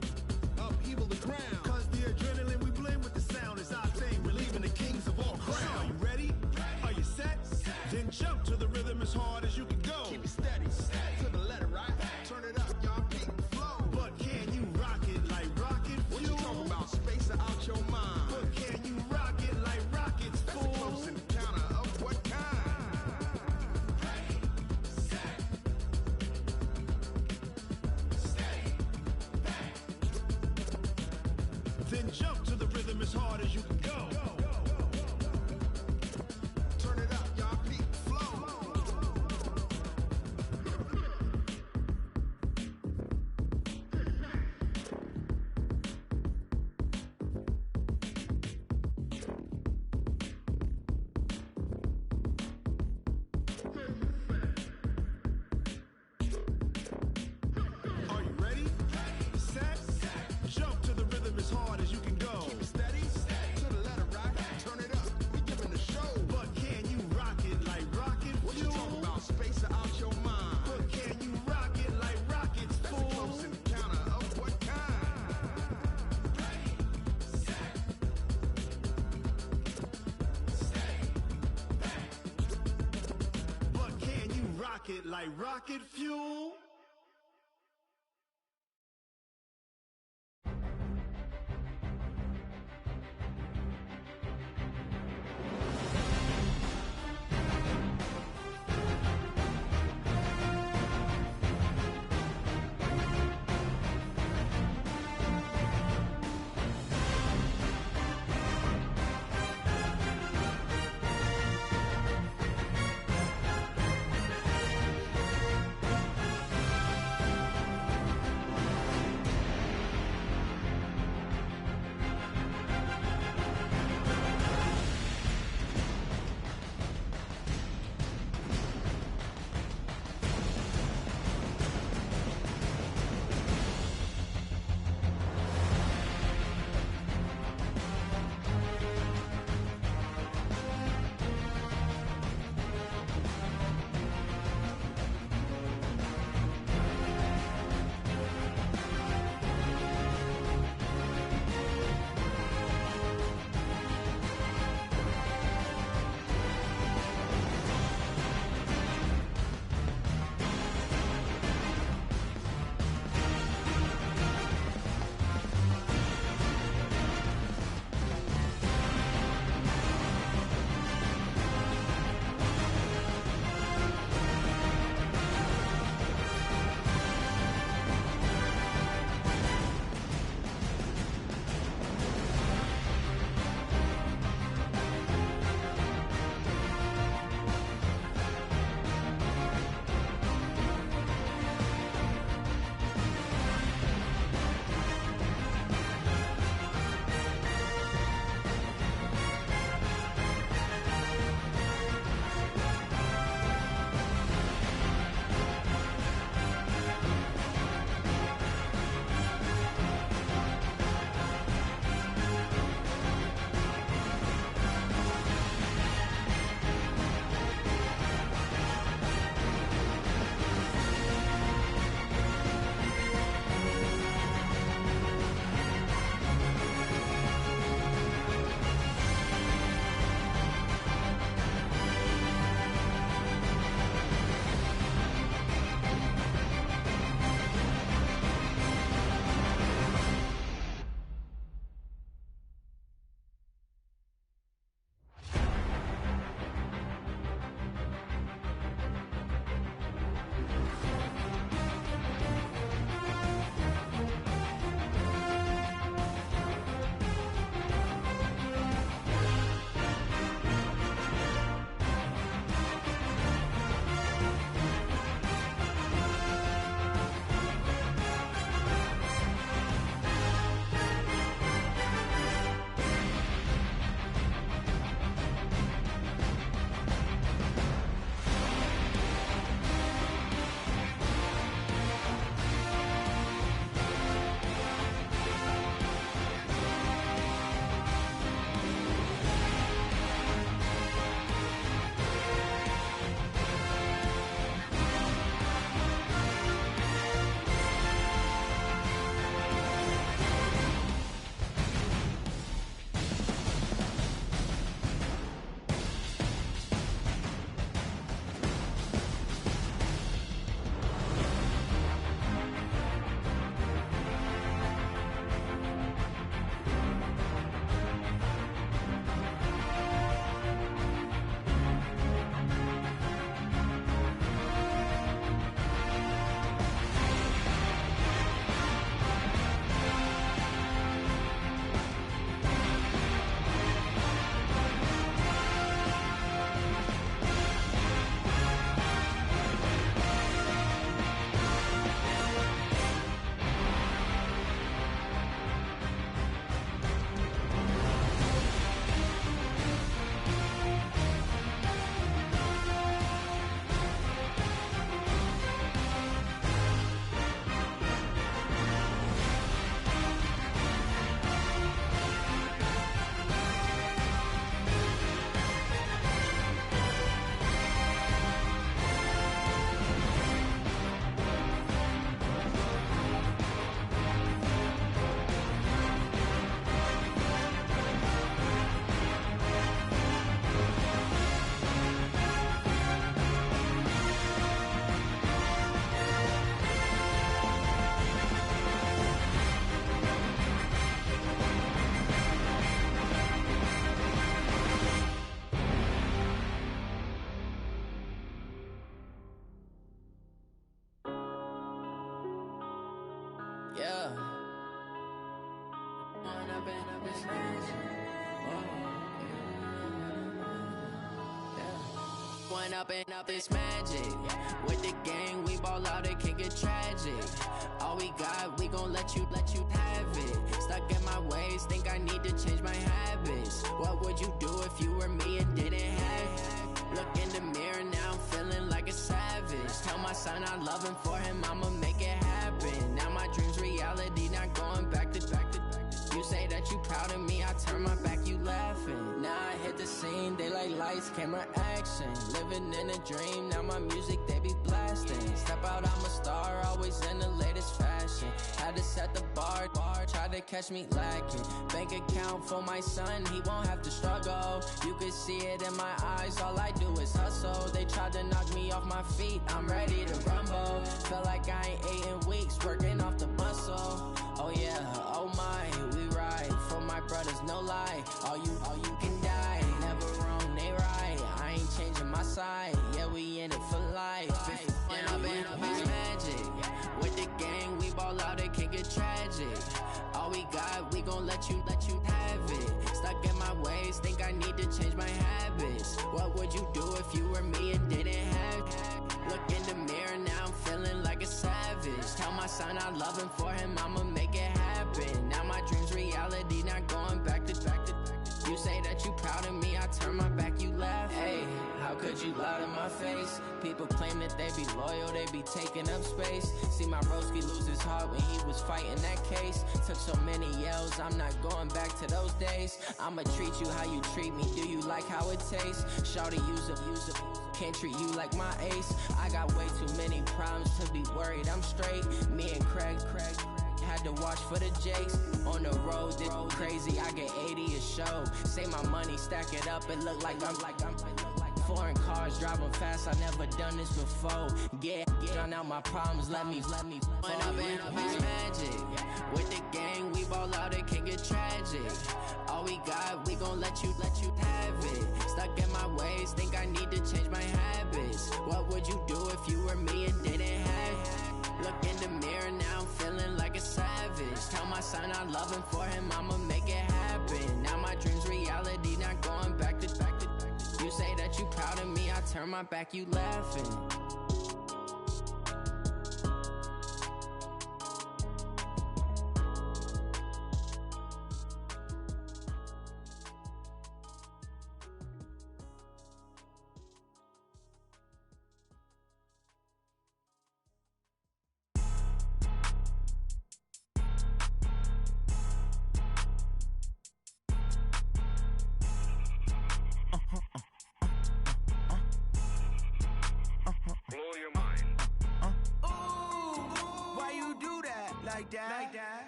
upheaval the ground. Cause the adrenaline we blend with the sound is our thing, relieving the kings of all crowns. So are you ready? Are you set? Then jump to the rhythm as hard as you can go. Keep it steady, to the letter right. Turn it up, y'all, peak the flow. But can you rock it like rocket fuel? What you talking about? Space out your mind. But can you rock it like rockets, fool? That's a close encounter of what kind? Then jump to the rhythm as hard as you can go. Turn it up, y'all, peak the flow. Are you ready? Set, jump to the rhythm as hard as you can go. Keep it steady, to the letter rock. rocket like rocket fuel. up this magic. Went up and up this magic. With the gang, we ball out, it can get tragic. All we got, we gon' let you have it. Stuck in my ways, think I need to change my habits. What would you do if you were me and didn't have it? Look in the mirror, now I'm feeling like a savage. Tell my son I love him, for him I'ma make it happen. Now my dream's reality, not going back to. You say that you proud of me, I turn my back, you laughing. Now I hit the scene, they like lights, camera, action. Living in a dream, now my music, they be blasting. Step out, I'm a star, always in the latest fashion. Had to set the bar, try to catch me lacking. Bank account for my son, he won't have to struggle. You can see it in my eyes, all I do is hustle. They tried to knock me off my feet, I'm ready to rumble. Felt like I ain't ate in weeks, working off the muscle. Oh yeah, oh my, we ride for my brothers, no lie. All you can die, never wrong, they right. I ain't changing my side, yeah, we in it for life. And I've been it's magic. With the gang, we ball out, it can get tragic. All we got, we gon' let you have it. Stuck in my ways, think I need to change my habits. What would you do if you were me and didn't have it? Look in the mirror, now I'm feeling like a savage. Tell my son I love him, for him I'ma make it happen. Now my dream's reality, not going back to. You say that you proud of me, I turn my back, you laugh. Hey, how could you lie to my face? People claim that they be loyal, they be taking up space. See my broski lose his heart when he was fighting that case. Took so many yells, I'm not going back to those days. I'ma treat you how you treat me, do you like how it tastes? Shawty, use up, can't treat you like my ace. I got way too many problems to be worried, I'm straight. Me and Craig had to watch for the Jakes. On the road, this crazy, I get 80 a show. Say my money, stack it up, it look like I'm foreign cars, driving fast, I never done this before. Get drown out my problems, let me When I've been up it's magic. With the gang, we ball out, it can get tragic. All we got, we gon' let you have it. Stuck in my ways, think I need to change my habits. What would you do if you were me and didn't have it? Look in the mirror, now I'm feeling like a savage. Tell my son I love him, for him I'ma make it happen. Now my dream's reality, not going back to. You say that you proud of me, I turn my back, you laughing.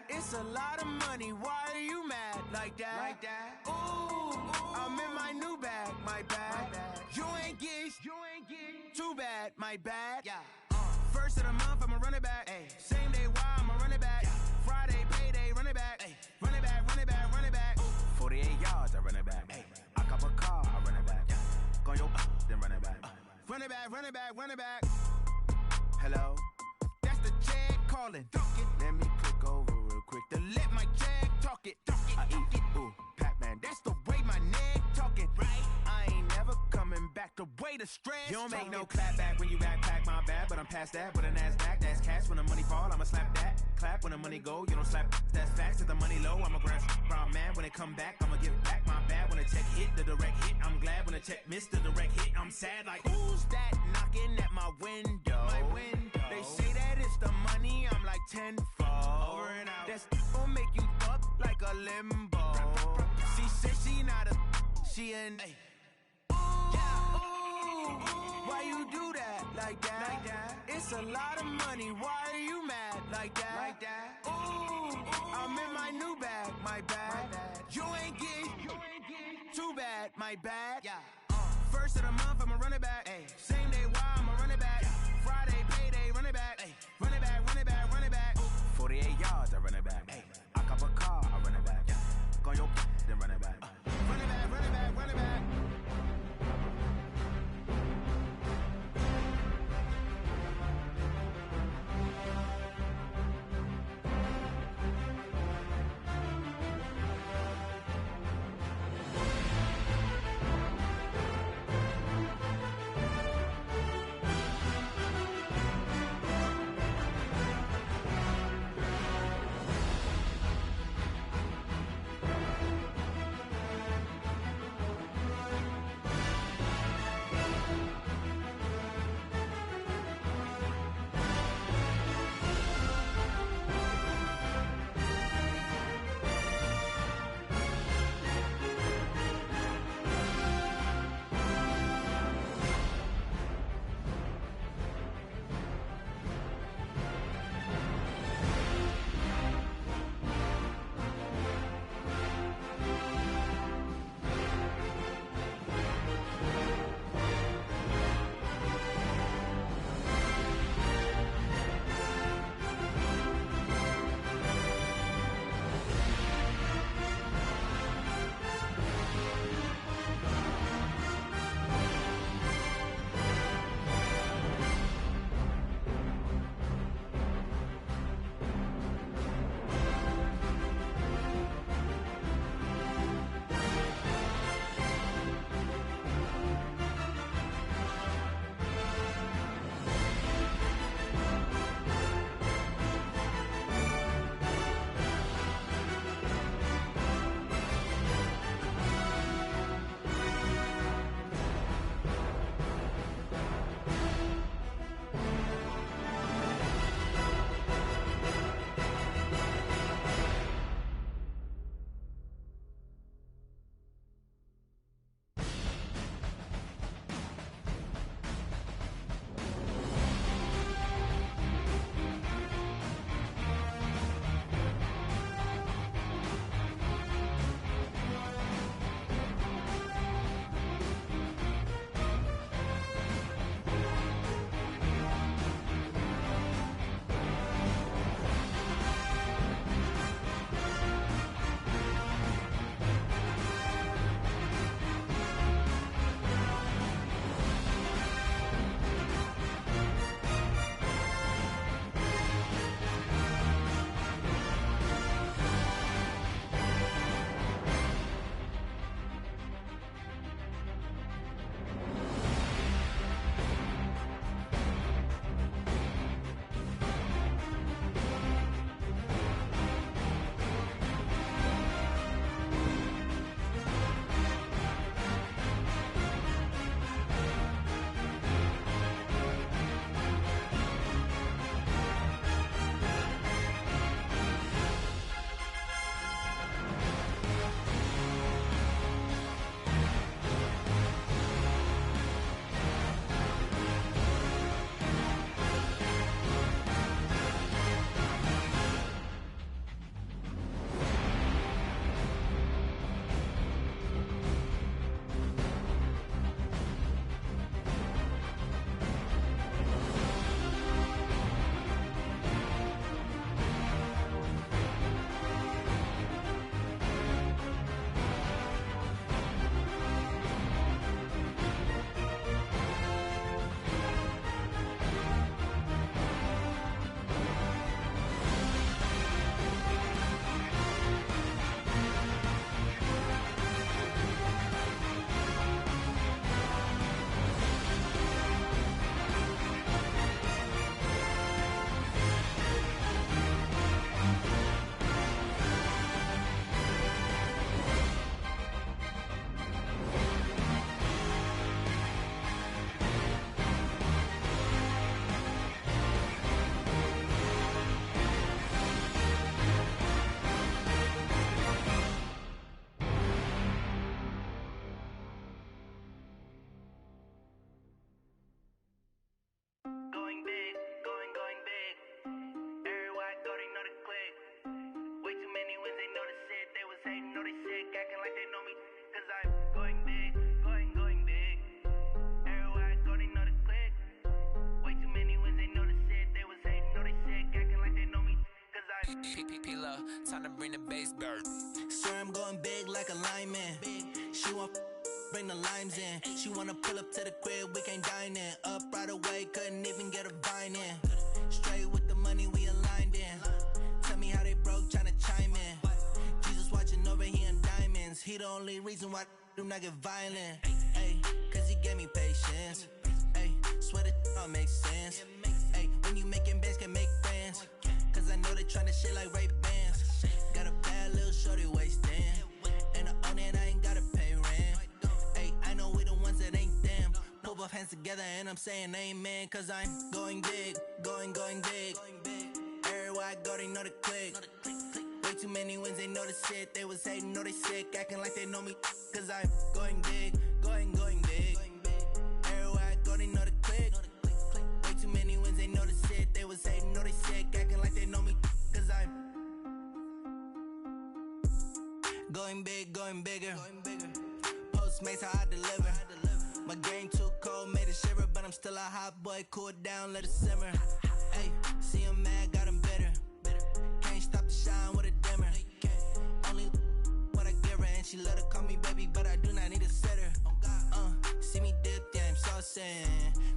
It's a lot of money, why are you mad like that? Ooh, I'm in my new bag, my bad. You ain't get too bad, my bad. Yeah. First of the month, I'ma run it back. Ay. Same day, why I'ma run it back. Yeah. Friday, payday, run it back. Ay. Run it back, run it back, run it back. Ooh. 48 yards, I run it back. Ay. I cop a car, I run it back. Yeah. Go yo, then run it back. Run it back, run it back, run it back. Hello? That's the check calling. Let me click over real quick to let my check talk it. I eat it, ooh, Pac-Man. That's the way my neck talking. Right? I ain't never coming back the way the stress. You don't make no clap back when you backpack, my bad. But I'm past that with a NASDAQ. That's cash when the money fall, I'ma slap that. Clap when the money go, you don't slap. That's facts. If the money low, I'ma grab brown man. When it come back, I'ma give it back. My bad when the check hit, the direct hit. I'm glad when the check missed the direct hit. I'm sad like, who's that knocking at my window? My window. They say that it's the money, I'm like tenfold. Over and out. That's gon' make you up like a limbo. She said she not a, she an. Ooh, why you do that like that? It's a lot of money, why are you mad like that? Ooh, I'm in my new bag, my bad. You ain't get too bad, my bad. Yeah. First of the month, I'ma run it back. Ay. Same day, why I'ma run it back. Friday, payday, run it back. Ay. Run it back, run it back, run it back. 48 yards, I run it back. Ay. I cop a car, I run it back. Go yo, then run it back. Run it back, run it back, run it back. me, cause I'm going big, going big. Everywhere I go, they know the click. Way too many wins, they know the shit. They was hating, know they sick, acting like they know me, cause I'm P-P-P-Love, time to bring the bass bird. swear I'm going big like a lineman. She want bring the limes in. She wanna pull up to the crib, we can't dine in. Up right away, couldn't even get a vine in. Straight with the money we aligned in. Tell me how they broke, tryna chime in. Jesus watching over here in diamonds. He the only reason why I do not get violent. Ay, cause he gave me patience. Ay, swear that all makes sense. Ay, when you making bands, can make friends. Cause I know they tryna shit like Ray-Bans. Got a bad little shorty wasting. And I own it, I ain't gotta pay rent. Ay, I know we the ones that ain't them. Pull both hands together and I'm saying amen. Cause I'm going big, going big. Everywhere I go, they know the click. Way too many wins, they know the shit. They was hating, know they sick, acting like they know me. Cause I'm going big, going big. Everywhere I go, they know the click. Way too many wins, they know the shit. They was hating, know they sick, acting like they know me. Cause I'm going big, going bigger. Postmates, how I deliver. My game too cold, made it shiver. But I'm still a hot boy, cool it down, let it simmer. Hey, see him mad, got him bitter. Can't stop the shine with a dimmer. Only what I give her, and she let her call me baby, but I do not need a sitter. See me dip, yeah, I'm saucing.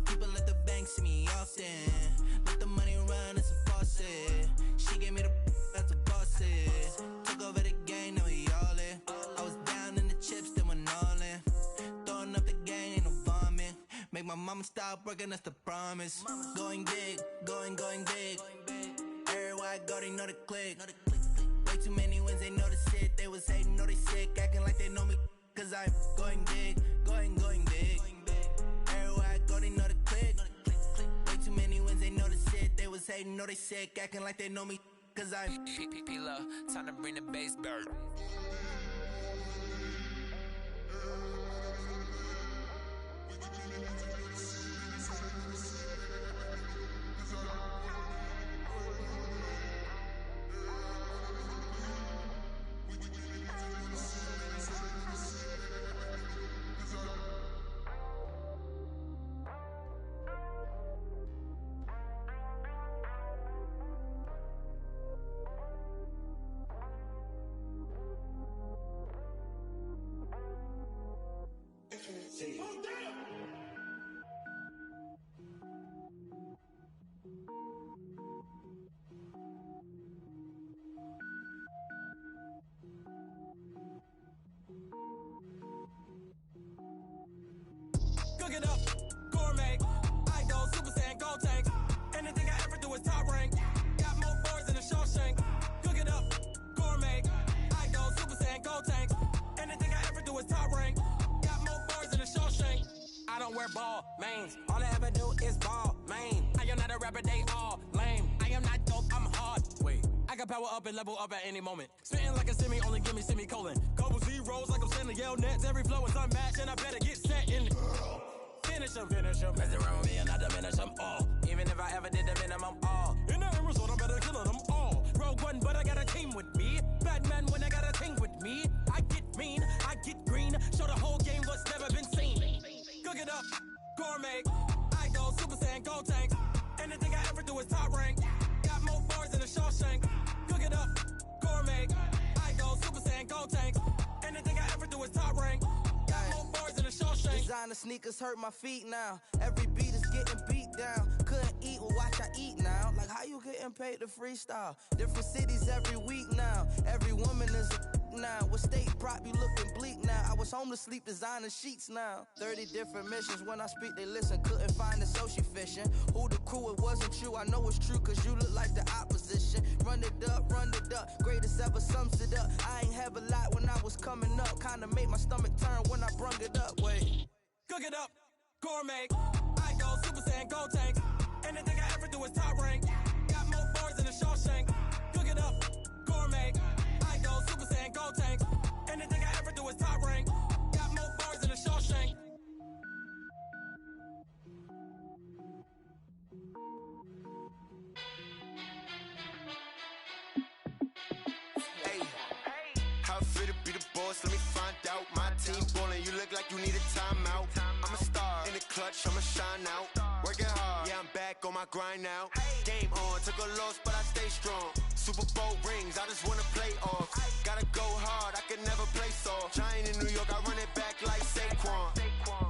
People at the bank see me often. Let the money run, it's a faucet. She gave me the that's a bosses. Took over the game, now we all in. I was down in the chips, then went all in. Throwing up the gang, ain't no vomit. Make my mama stop working, that's the promise. Going big, going big. Everywhere I go, they know the click. Way too many wins, they know the shit. They was hating, know they sick, acting like they know me. Cause I'm going big, going big. Everywhere I go, they know the click. Way too many wins, they know the shit. They was hating, know they sick, acting like they know me. Cause I'm P-P-P-Love, time to bring the bass bird. Cook it up, gourmet. I go Super Saiyan, gold tank. Anything I ever do is top rank. Got more boys than a Shawshank. Cook it up, gourmet. I go Super Saiyan, gold tank. Anything I ever do is top rank. Got more boys than a Shawshank. I don't wear ball mains. All I ever do is ball main. I am not a rapper, they all lame. I am not dope, I'm hard. Wait, I can power up and level up at any moment. Spitting like a semi, only give me semicolon. Couple zeros like I'm sending yell nets. Every flow is unmatched and I better get set in. Finish them. Mess around with me and I diminish them all. Even if I ever did the minimum, all. In the end result, I better kill them all. Rogue One, but I got a team with me. Batman when I got a team with me. I get mean, I get green. Show the whole game what's never been seen. Cook it up, gourmet. I go Super Saiyan, gold tank. Anything I ever do is top rank. Got more bars than a Shawshank. Cook it up, gourmet. I go Super Saiyan, gold tank. Anything I ever do is top rank. Got more bars than a Shawshank. Designer sneakers hurt my feet now. Every beat is getting beat down. Couldn't eat, well watch I eat now. Like how you getting paid to freestyle? Different cities every week now. Every woman is a now. With state prop, you looking bleak now. I was home to sleep, designer sheets now. 30 different missions. When I speak, they listen. Couldn't find the social fishing. Who the crew, it wasn't you. I know it's true, cause you look like the opposition. Run it up. Greatest ever sums it up. I ain't have a lot when I was coming up. Kinda made my stomach turn when I brung it up. Wait. Cook it up, gourmet. I go Super Saiyan, gold tank. Anything I ever do is top rank. Got more bars than a Shawshank. Cook it up, gourmet. I go Super Saiyan, gold tank. Anything I ever do is top rank. Got more bars than a Shawshank. Hey, how fit to be the boss? Let me find out. My team ballin', you look like you need a timeout. I'm a star in the clutch, I'ma shine out. Working hard, yeah, I'm back on my grind now. Game on, took a loss, but I stay strong. Super Bowl rings, I just wanna play off. Gotta go hard, I can never play soft. Giant in New York, I run it back like Saquon.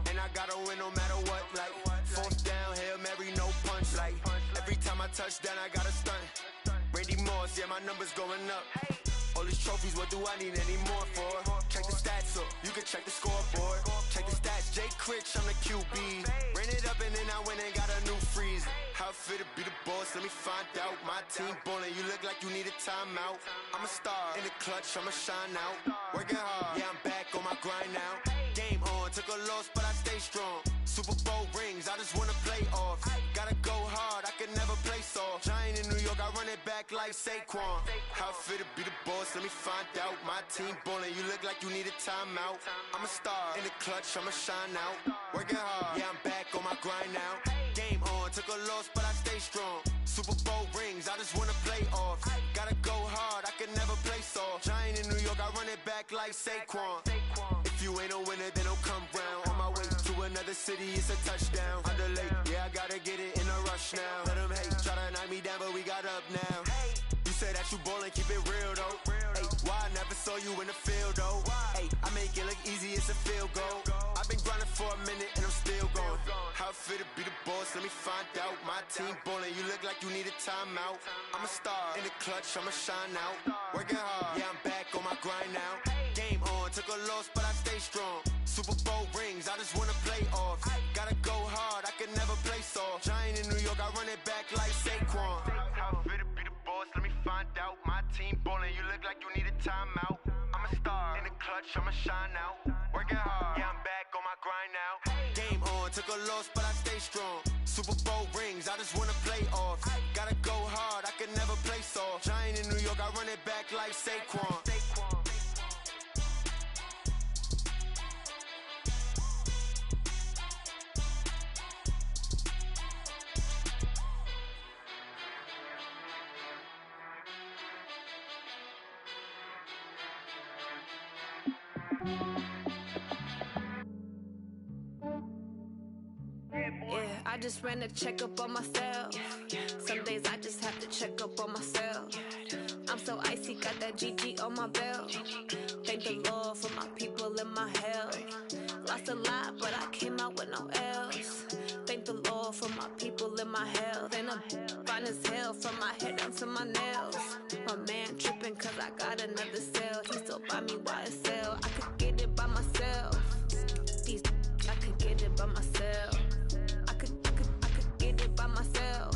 And I gotta win no matter what, like fourth down, Hail Mary, no punch. Like every time I touch down, I gotta stunt. Randy Moss, yeah, my numbers going up. All these trophies, what do I need any more for? Check the stats up, you can check the scoreboard. Check the stats, Jay Critch, I'm the QB. Ran it up and then I went and got a new freeze. How fit to be the boss, let me find out. My team ballin', you look like you need a timeout. I'm a star in the clutch, I'ma shine out. Working hard, yeah, I'm back on my grind now. Game on, took a loss, but I stay strong. Super Bowl rings, I just wanna play off. Gotta go hard, I can never play soft. Giant in New York, I run it back like Saquon. How fit to be the boss, let me find out. My team ballin', you look like you need a timeout. I'm a star in the clutch, I'ma shine out. Working hard, yeah, I'm back on my grind now. Game on, took a loss, but I stay strong. Super Bowl rings, I just wanna play off. Gotta go hard, I can never play soft. Giant in New York, I run it back like Saquon. If you ain't a winner, then don't come round. On my way to another city, it's a touchdown. Underlay, yeah, I gotta get it in a rush now. Let them hate, try to knock me down, but we got up now. You say that you ballin', keep it real though. Hey, why I never saw you in the field though? Hey, I make it look easy, it's a field goal. I've been grinding for a minute and I'm still going. How fit to be the boss, let me find out. My team ballin', you look like you need a timeout. I'm a star in the clutch, I'ma shine out. Working hard, yeah, I'm back on my grind now. Game on, took a loss, but I stay strong. Super Bowl rings, I just wanna play off. Gotta go hard, I can never play soft. Giant in New York, I run it back like Saquon. How fit to be the boss, let me find out. My team ballin', you look like you need a timeout. I'm a star in the clutch, I'ma shine out. Working hard, yeah, I'm back on my grind now. Game on, took a loss, but I stay strong. Super Bowl rings, I just wanna play off. Gotta go hard, I can never play soft. Giant in New York, I run it back like Saquon. Yeah, I just ran a checkup on myself. Some days I just have to check up on myself. I'm so icy, got that GG on my belt. Thank the Lord for my people in my health. Lost a lot, but I came out with no else. Thank the Lord for my people in my health. And I'm fine as hell from my head down to my nails. My man tripping cause I got another cell. He still buy me YSL. I could get it by myself. These I could get it by myself. I could get it by myself.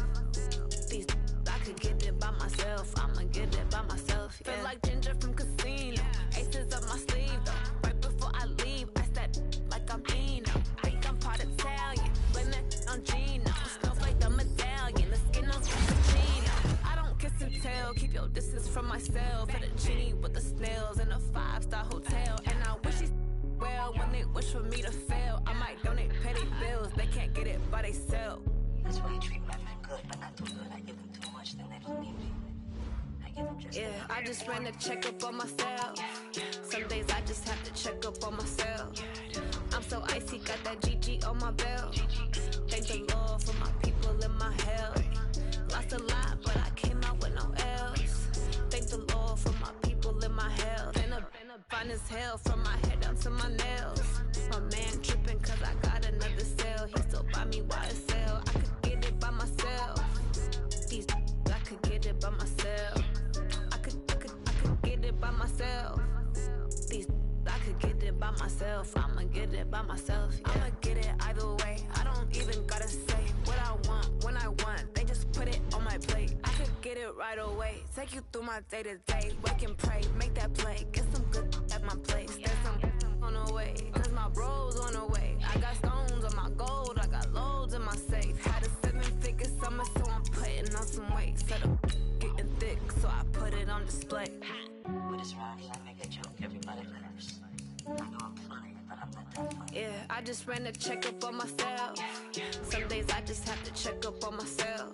These I could get it by myself. I'ma get it by myself. Yeah. Feel like Ginger from Casino. Aces up my sleeve though. Right before I leave, I said like I'm Dino. Think I'm part Italian. Blame that on Gino. Smells like the medallion. The skin on Cappuccino. I don't kiss and tell. Keep your distance from myself. At a genie with the snails in a 5-star hotel. And I wish he's well when they wish for me to fail. I might donate petty bills. They can't get it by themselves. That's why you treat women good, but not too good. I give them too much, then they don't need me. I give them just yeah, I just ran a checkup on myself. Some days I just have to check up on myself. I'm so icy, got that GG on my belt. Thank the Lord for my people in my health. Lost a lot, but I came out with no else. Thank the Lord for my people in my health. And I'm fine as hell from my head down to my nails. My man tripping cause I got another cell. He still buy me YSL. I could get it by myself. These I could get it by myself. I could get it by myself. These I could get it by myself. I'ma get it by myself. Yeah. I'ma get it either way. I don't even gotta say what I want when I want. They just put it on my plate. I could get it right away. Take you through my day to day. Wake and pray, make that play. Get some good at my place. There's some on the way, cause my bro's on the way. I got stones on my gold. I got loads in my safe. Had a 7-figure summer, so I'm putting on some weight. Set up getting thick, so I put it on display. With this ride, I make a joke, everybody laughs. I know I'm funny, but I'm not that funny. Yeah, I just ran a checkup on myself. Some days I just have to check up on myself.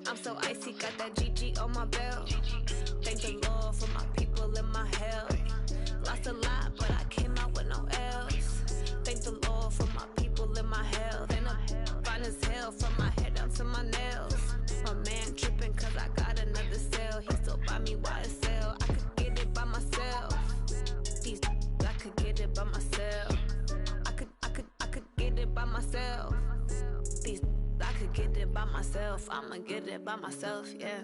I'm so icy, got that GG on my belt. Thank the Lord for my people in my health. it by myself. I'ma get it by myself, yeah.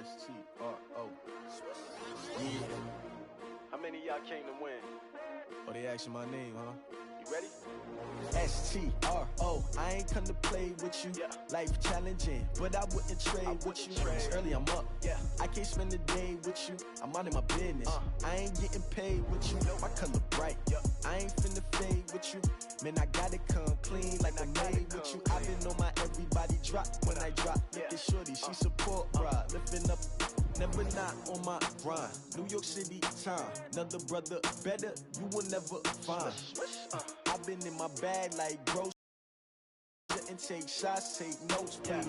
S-T-R-O. Yeah. How many of y'all came to win? Oh, they asking my name, huh? You ready? S-T-R-O. I ain't come to play with you. Life challenging, but I wouldn't trade with you. It's early, I'm up. I can't spend the day with you. I'm out of my business. I ain't getting paid with you. My color bright. I ain't finna fade with you. Man, I gotta come clean like I made with you. I've been on my everybody drop when I drop. Look at shorty, she support bra. Lifting up, never not on my grind. New York City time. Another brother better, you will never find. I've been in my bag like bro. And take shots, take notes, please.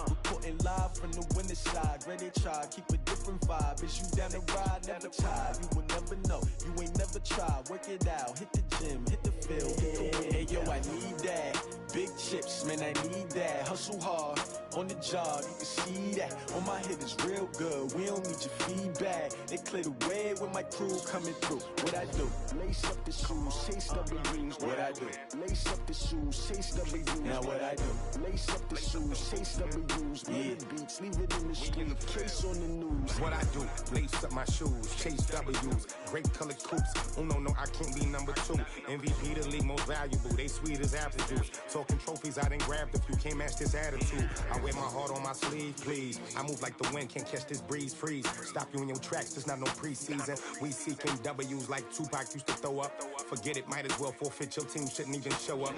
Reporting live from the winter side. Ready to try, keep a different vibe. Is you down the ride, never tired. You will never know, you ain't never tried. Work it out, hit the gym, hit the field, hit the wind. Hey yo, I need that. Big chips, man, I need that. Hustle hard, on the job, you can see that. On my head is real good, we don't need your feedback. They clear the way with my crew coming through. What I do? Lace up the shoes, chase W's. What I do? Lace up the shoes, chase W's. Now what I do? Lace up the shoes, chase W's. Yeah, beats, leave it in the street, case on the news. What I do? Lace up my shoes, chase W's. Great colored coops. Oh no, I can't be number 2. MVP the league most valuable. They sweet as apple juice. Talking trophies, I done grabbed a few. Can't match this attitude. I wear my heart on my sleeve, please. I move like the wind, can't catch this breeze. Freeze. Stop you in your tracks. There's not no preseason. We seeking W's like Tupac used to throw up. Forget it, might as well forfeit. Your team shouldn't even show up.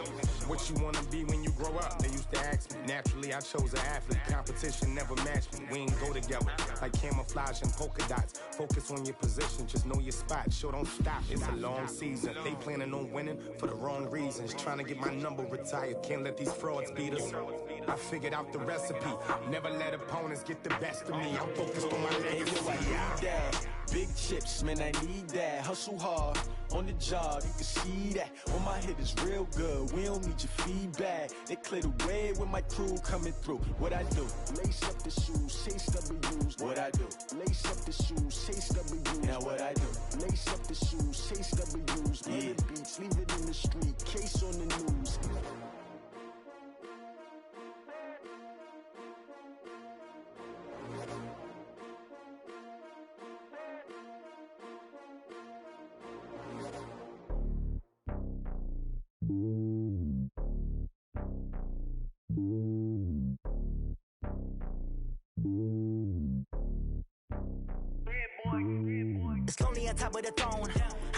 What you wanna be when you grow up? They used to ask me. Naturally, I chose an athlete. Competition never matched me. We ain't go together like camouflage and polka dots. Focus on your position, just know your spot. Sure, don't stop. It's a long season. They planning on winning for the wrong reasons. Trying to get my number retired. Can't let these frauds beat us. I figured out the recipe. Never let opponents get the best of me. I'm focused on my legacy. I need that. Big chips, man, I need that. Hustle hard, on the job, you can see that. On my head is real good, we don't need your feedback. They clear the way with my crew coming through. What I do? Lace up the shoes, chase W's. What I do? Lace up the shoes, chase W's. Now what I do? Lace up the shoes, chase W's. Yeah, beats, leave it in the street, case on the news. It's lonely on top of the throne.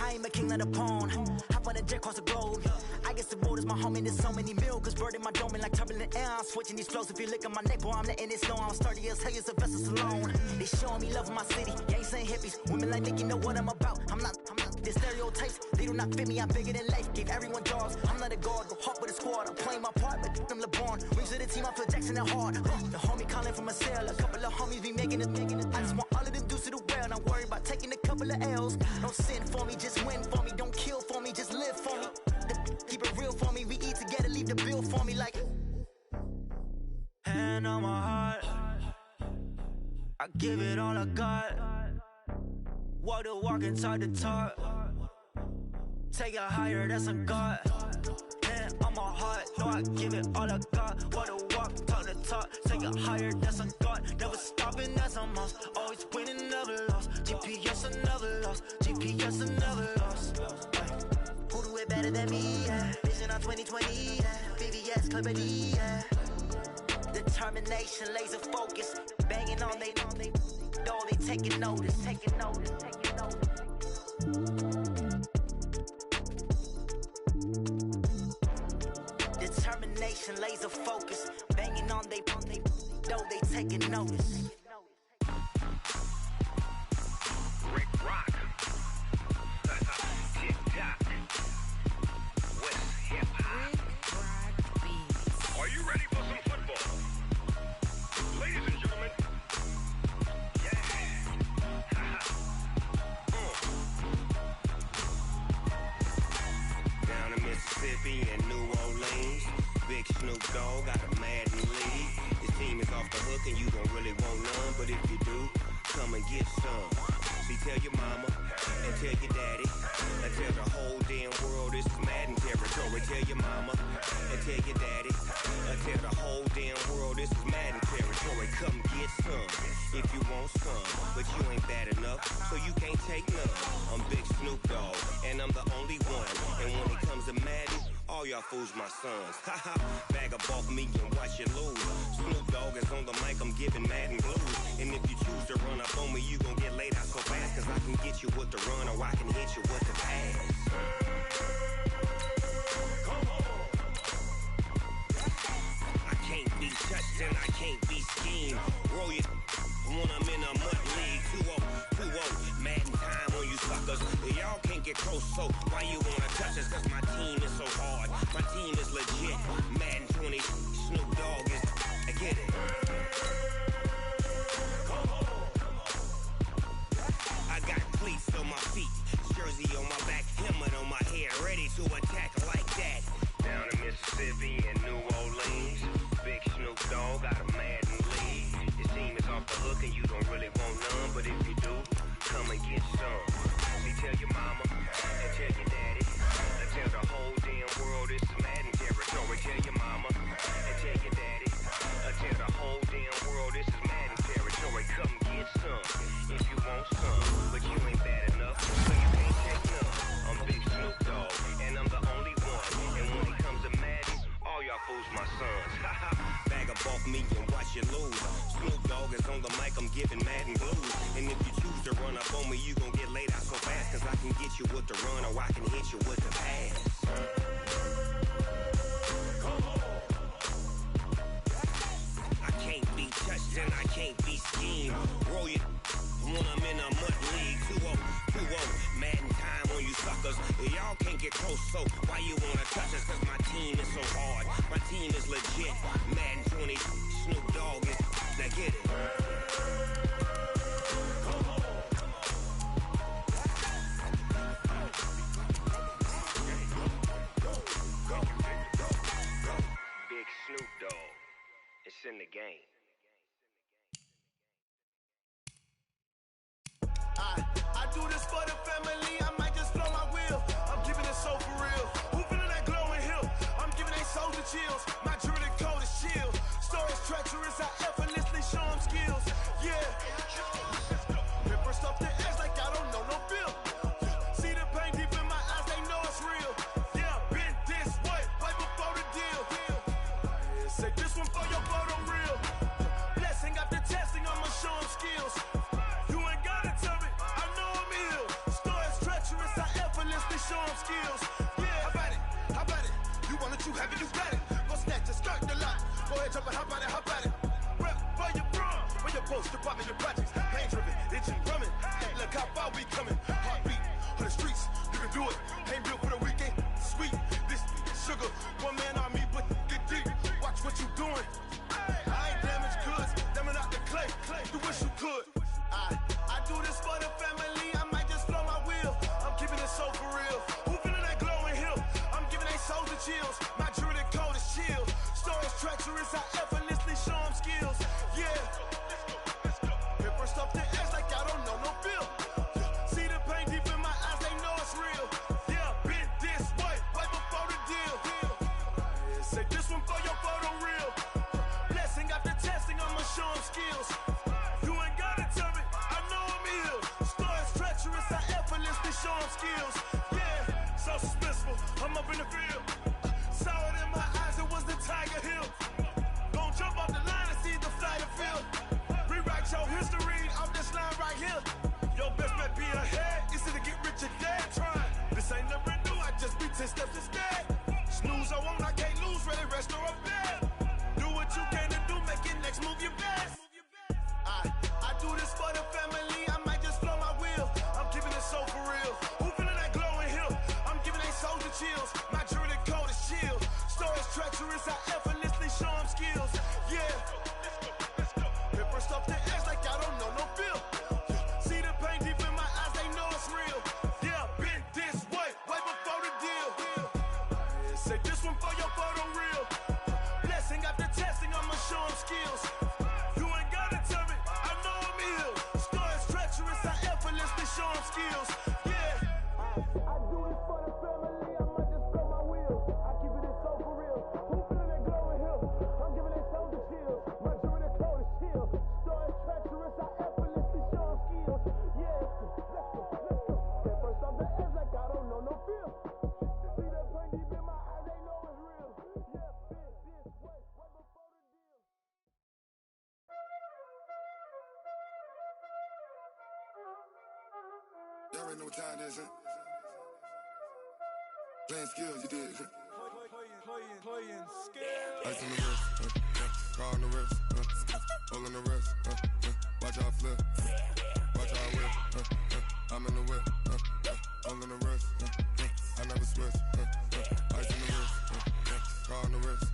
I ain't a king of the pawn. Hop on a jet across the globe. I guess the road is my home and there's so many milkers burning my dome and like turbulent air. I'm switching these flows. If you look at my neck, boy, I'm letting it slow. I'm sturdy as hell, it's a vessel alone. They showing me love in my city. Gangs ain't hippies. Women like Nicky know what I'm about. I'm not the stereotypes. They do not fit me. I'm bigger than life. Gave everyone jobs. I'm not a guard. Go hard with a squad. I'm playing my part, but I'm LeBron. Wings of the team. I feel Jackson and hard. The homie calling from a cell. A couple of homies be making it. I just want all of them dudes to the well. Not worry about taking a couple of L's. Don't sin for me, just win for me. Don't kill for me, just live for me. Keep it real for me. We eat together, leave the bill for me like. Hand on my heart, I give it all I got. Walk the walk and talk the talk. Take it higher, that's a God. Hand on my heart, no, I give it all I got. Walk the walk, talk the talk. Take it higher, that's a God. Never stopping, that's a must. Always winning, never lost. GPS, I never lost. GPS, I never lost. Who do it better than me? Yeah. Vision on 2020. Yeah. VVS, Clarity. Yeah. Determination, laser focus. Banging on they door, they taking notice. Taking notice. Taking notice. Determination, laser focus. Banging on they door, they taking notice. Rick Rock. TikTok. West Hip Hop. Are you ready for some football? Ladies and gentlemen. Yeah. and you don't really want none, but if you do, come and get some. See, tell your mama and tell your daddy and tell the whole damn world this is Madden territory. Tell your mama and tell your daddy and tell the whole damn world this is Madden territory. Come get some if you want some, but you ain't bad enough, so you can't take none. I'm Big Snoop Dogg, and I'm the only one. And when it comes to Madden, all y'all fools my sons. Haha, bag up off me and watch you lose. Snoop Dogg is on the mic, I'm giving Madden blues. And if you choose to run up on me, you gon' get laid out so fast, cause I can get you with the run or I can hit you with the pass. I can't be touched and I can't be schemed. Roll you when I'm in a mud league. 2-0, Madden time on you suckers. Y'all can't get close, so why you wanna touch us? Cause my team is so hard, my team is legit. Madden 20, Snoop Dogg is, I get it. I got cleats on my feet, jersey on my back, helmet on my head, ready to attack like that. Down in Mississippi and New Orleans, Big Snoop Dogg got a Madden league. Your team is off the hook and you don't really want none, but if you do, come and get some. See, tell your mama and tell your daddy and tell the whole damn world this is Madden territory. Tell your mama and tell your daddy and tell the whole damn world this is Madden territory. Come get some if you want some, but you ain't bad enough, so you can't take none. I'm Big Snoop Dogg, and I'm the only one. And when it comes to Madden, all y'all fools my sons. Haha, bag up off me and watch you lose. Snoop Dogg is on the mic, I'm giving Madden blues. And if you choose to run up on me, you gon' get laid out so fast, cause I can get you with the run or I can hit you with the pass. I can't be touched and I can't be schemed. Roll you when I'm in a mud league. 2-0, Madden time on you suckers. Y'all can't get close, so why you wanna touch us? Cause my team is so hard, my team is legit. Madden 20, Snoop Dogg is, now get it. Big Snoop Dogg, it's in the game. I do this for the family, I might just blow my wheel. I'm giving it so for real. Who feeling that glowing hill? I'm giving they soldier chills. My jewelry cold is chill. Stories treacherous, I effortlessly show them skills. Yeah. Pepper stuff the edge like I don't know no feel. See the pain deep in my eyes, they know it's real. Yeah, been this way, right before the deal. Say this one for your photo real. Blessing after testing, I'ma show them skills. You ain't gotta tell me, I know I'm ill. Stories treacherous, I effortlessly show them skills. Yeah, how about it? How about it? You want it, you have it, you got it. Go snatch it, skirt the lot. Go ahead, jump it, how about it? How about it? Rep for your bra, for your post, your pop, and your projects. Pain driven, itching, drumming. Look how far we coming. Heartbeat for the streets, you can do it. Ain't built for the weekend. Sweet, this sugar, one man army, but get deep. Watch what you doing. I ain't damaged goods, damn it out the clay. You wish you could. I do this for the family, I might just blow my wheel. I'm keeping it so for real. Who feeling that glowing hill? I'm giving they soldier chills. My jewelry cold is chill. Stories treacherous, I effortlessly show them skills. Yeah. Pepper stuff the edge like I don't know no feel. See the pain deep in my eyes, they know it's real. Yeah, been this way, right before the deal. Say this one for your photo real. Blessing after testing, I'ma show them skills. You ain't gotta tell me, I know I'm ill. Stories treacherous, I effortlessly show them skills. Yeah, so suspenseful, I'm up in the field. Saw it in my eyes, it was the Tiger Hill. Gon' jump off the line and see the flight of field. Rewrite your history off this line right here. Your best bet be ahead, it's to get rich or dead trying. This ain't never new, I just be 10 steps instead. Snooze I won't, I can't lose, ready, rest or a bed. Do what you can to do, make it next move your best. I do this for the family, I might just blow my wheel. I'm giving it so for real. Who feeling that glowing hill? I'm giving they soldier chills. My jewelry cold is chill. Stories treacherous, I effortlessly show them skills. Yeah. Pepper stuff the edge like I don't know no feel. See the pain deep in my eyes, they know it's real. Yeah, been this way, right before the deal. Say this one for your photo real. Blessing after testing, I'ma show them skills. You ain't Y'all already know what time it is, huh? Playing skills, you did. Playing skills. Ice on the wrist, car on the wrist, hole in the wrist, watch how I flip, watch how I whip, I'm in the whip, hole in the wrist, I never switch, ice in the wrist, car on the wrist,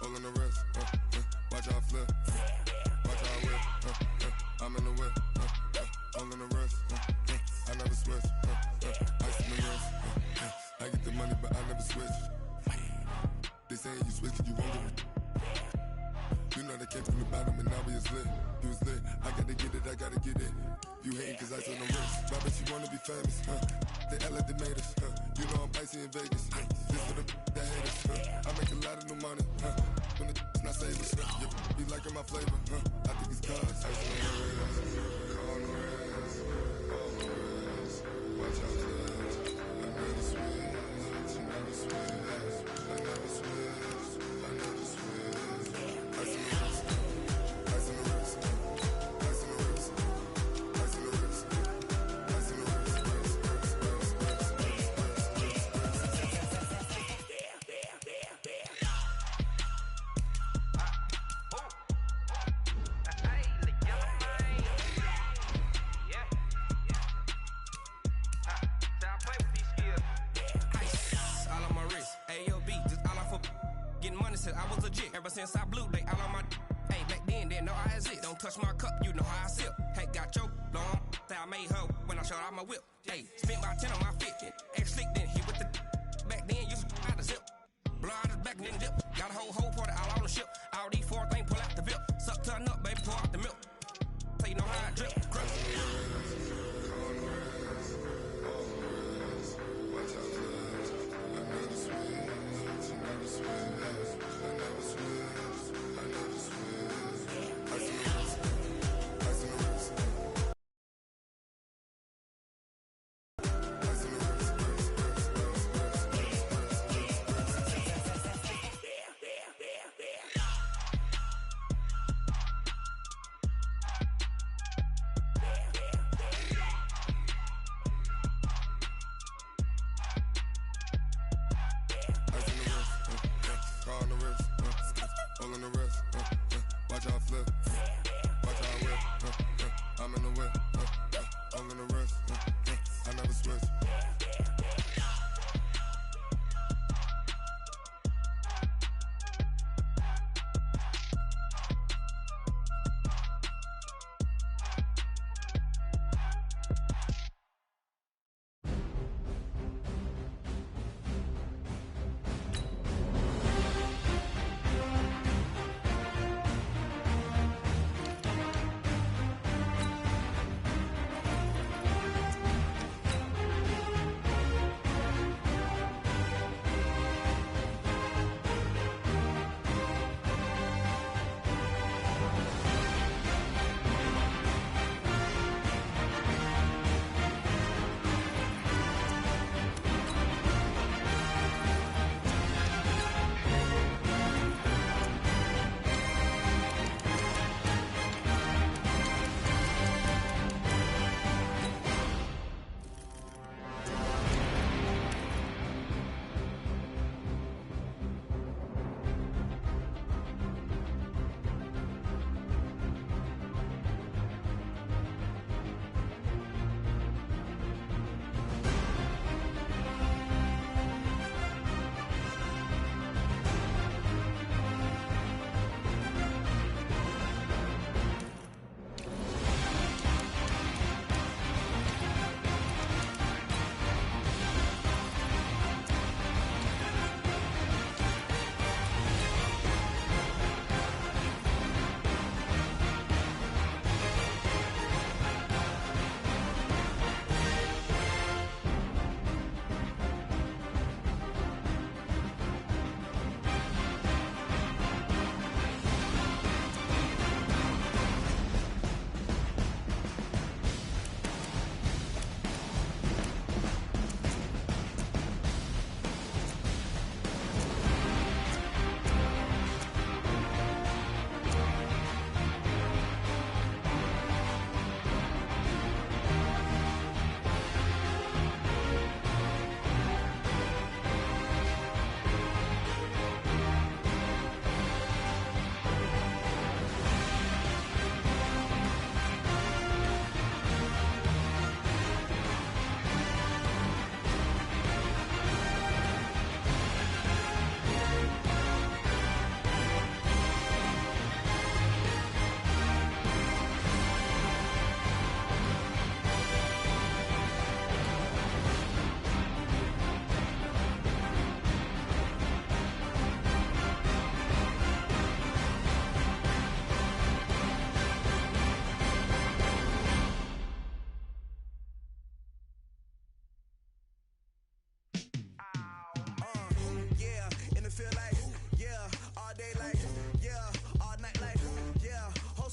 hole in the wrist, watch how I flip, watch how I whip, I'm in the whip, hole in the wrist, I never switch, ice in the wrist, I get the money but I never switch. They saying you switch cause you won't get it. You know they came from the bottom and now we is lit. You was lit, I gotta get it, I gotta get it. You hating cause I on the wrist. Robert, you wanna be famous, They act like they made us, You know I'm icy in Vegas, This for the that hate us, I make a lot of new money, When it's not savers, You be liking my flavor, I think it's cause ice on the wrist, on the wrist, on the wrist. Watch out, I never switch, I never switch. I never switch, I never switch. Ice in the wrist, ice in the wrist, ice in the wrist, ice in the wrist, ice in the I was legit ever since I blew they all on my hey back then didn't know I exist. Don't touch my cup, you know how I sip. Hey, got your long that I made her when I showed out my whip. Hey, spent about 10 on my fit. Ex slick then hit with the back then used to out the zip. Blow out his back then dip. Got a whole party all on the ship. All these four things pull out the VIP. Suck turn up, baby, pour out the milk. So you know how I drip. Crunch.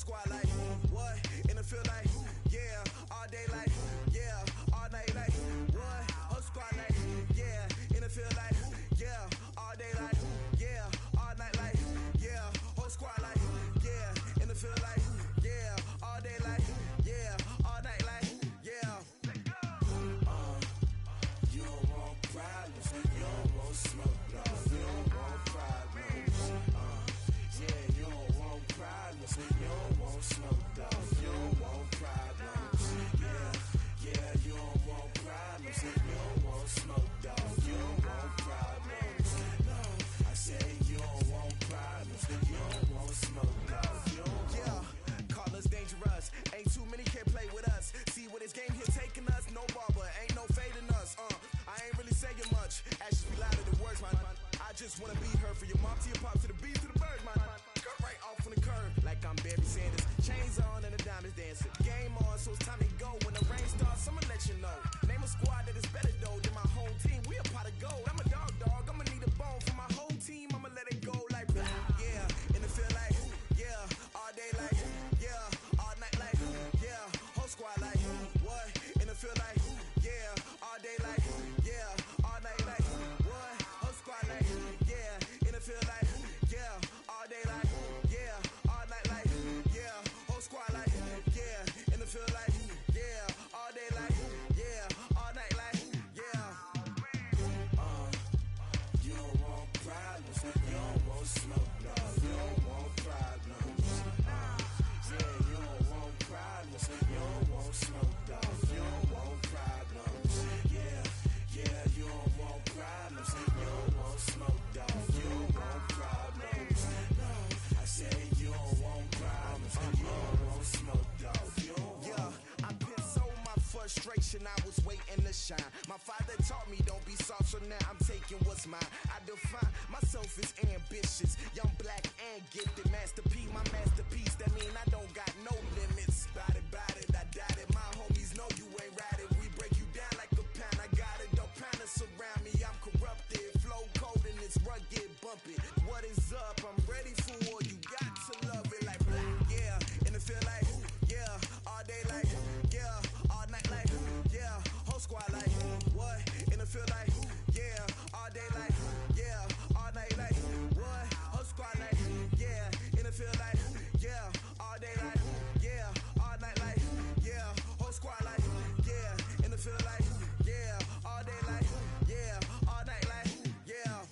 squad like, what? In the field like, yeah. All day like, yeah. All night like, what? Whole squad like, yeah. In the field like, yeah. All day like, yeah. All night like, yeah. Whole squad like, yeah. In the field like, yeah. All day like, yeah. All night like, yeah. You don't want problems. You don't want smoke, dog. You don't want problems. Yeah, you don't want problems. You don't want smoke, dog. You don't want problems. Yeah, you don't want problems. You don't want smoke, dog. You don't want problems. No, I say you don't want problems. You don't want smoke, dog. You don't want. Yeah, call us dangerous. Ain't too many can play with us. See where this game here taking us. No barber, ain't no fading us. I ain't really saying much. Actions be louder than words, man. I just wanna be heard for your mom to your pop to the beat to the birds, man. Cut right off on the curb like I'm Barry Sanders. Chains on and the diamonds dancing. Game on, so it's time to go. When the rain starts, I'ma let you know. Name a squad that is better though than my home team. We a pot of gold. I'm a dog. I'ma need a bone for my whole team. I'ma let it go like blah. Yeah, in the field like yeah. All day like yeah. All night like yeah. Whole squad like what? In the field like yeah. All day like yeah. All night like what? Whole squad like yeah. In the field like yeah. All day like yeah. All night like yeah. Whole squad like yeah. In the field like yeah. All day like yeah. All night like yeah. You don't want problems. You don't want smoke, dog. You don't want problems. Yeah, you don't want problems. You don't want smoke, dog. You don't want problems. Yeah, you don't want problems. You don't want smoke, dog. You don't want problems. No, I say you don't want problems. You don't want smoke, dog. You don't want. Yeah, I been so my frustration. I was waiting to shine. My father taught me don't be soft, so now I'm taking what's mine. I define myself as ambitious, young, black, and gifted. Master P, my masterpiece. That mean I don't got no limits. Bout it, I doubt it. My homies know you ain't ratted. We break you down like a pound. I got it, don't pound us around me. I'm corrupted, flow cold and it's rugged, bumpy. What is up? I'm ready for war. You got to love it like blah. Yeah, in the field like yeah. All day like yeah. All night like yeah. Whole squad like what? In the field like yeah. All day like yeah. All night like what? Whole squad like yeah. In the field like yeah. All day like yeah. All night like yeah. Whole squad like yeah. In the field like yeah. All day like yeah. All night like yeah.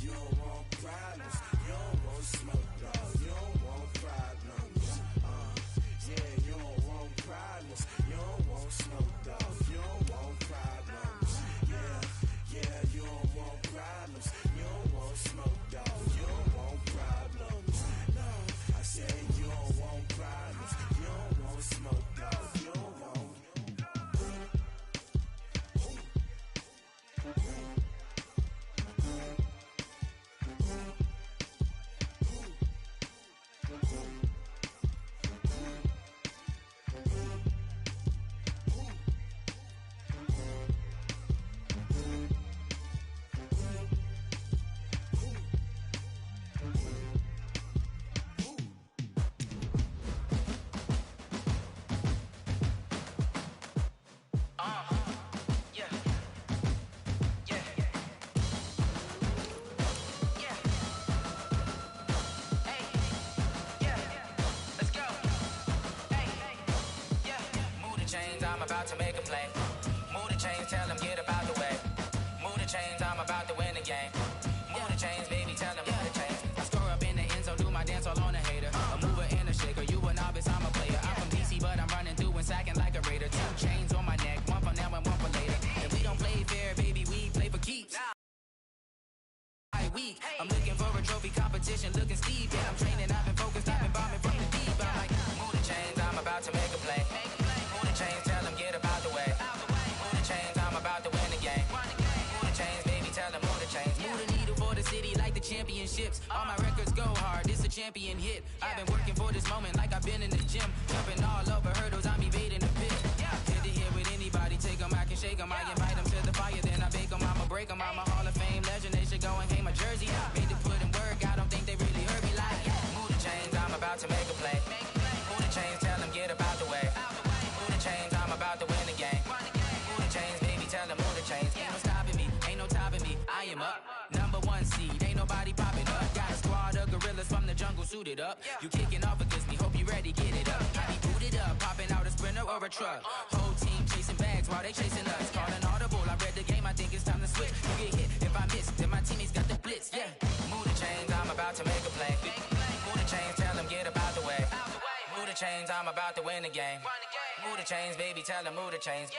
You don't want problems. You don't want smoke, dog. You don't want problems. Yeah, you don't want problems. You don't want smoke, dog. You don't want problems. Yeah, you don't want problems. You don't want smoke, dog. You don't want problems. No, I say you don't want problems. You don't want smoke, dog. You don't want. I'm about to make a play. Move the chains, tell them get about the way. Move the chains, I'm about to win the game. Move the chains, baby, tell them move the chains. I score up in the end zone, do my dance all on a hater. A mover and a shaker, you a novice, I'm a player. I'm from DC, but I'm running through and sacking like a raider. 2 chains on my neck, one for now and one for later. And we don't play fair, baby, we play for keeps. Week. I'm looking for a trophy competition, looking steep. Yeah, I'm training, I've been focused, I've been bombing from the deep. I'm like, move the chains, I'm about to make a play. Move the chains, tell them get about the way. Move the chains, I'm about to win the game. Move the chains, baby, tell them move the chains. Move the needle for the city like the championships. All my records go hard, this a champion hit. I've been working for this moment like I've been in the gym. Jumping all over hurdles, I'm evading the pit. Hit to hit with anybody, take them, I can shake them. I invite them to the fire, then I bake them. I'ma break them, I'm a Hall of Fame legend. They should go and hang my jersey. Made to put in work, I don't think they really heard me like move the chains. the chains, tell them get up out the way. Move the chains, I'm about to win the game. Move the chains, baby, tell them move the chains. Ain't no stopping me, ain't no topping me. I am up, #1 seed, ain't nobody popping up. Got a squad of gorillas from the jungle suited up. You kicking off against me, hope you ready, get it up. I be booted up, popping out a Sprinter or a truck. Whole team chasing bags while they chasing us. Call an audible, I read the game, I think it's time to switch. You get hit, if I miss, then my teammates got the blitz, yeah. Move the chains, I'm about to make a play. Move the chains, tell them get up out the way. Move the chains, I'm about to win the game. Move the chains, baby, tell them move the chains.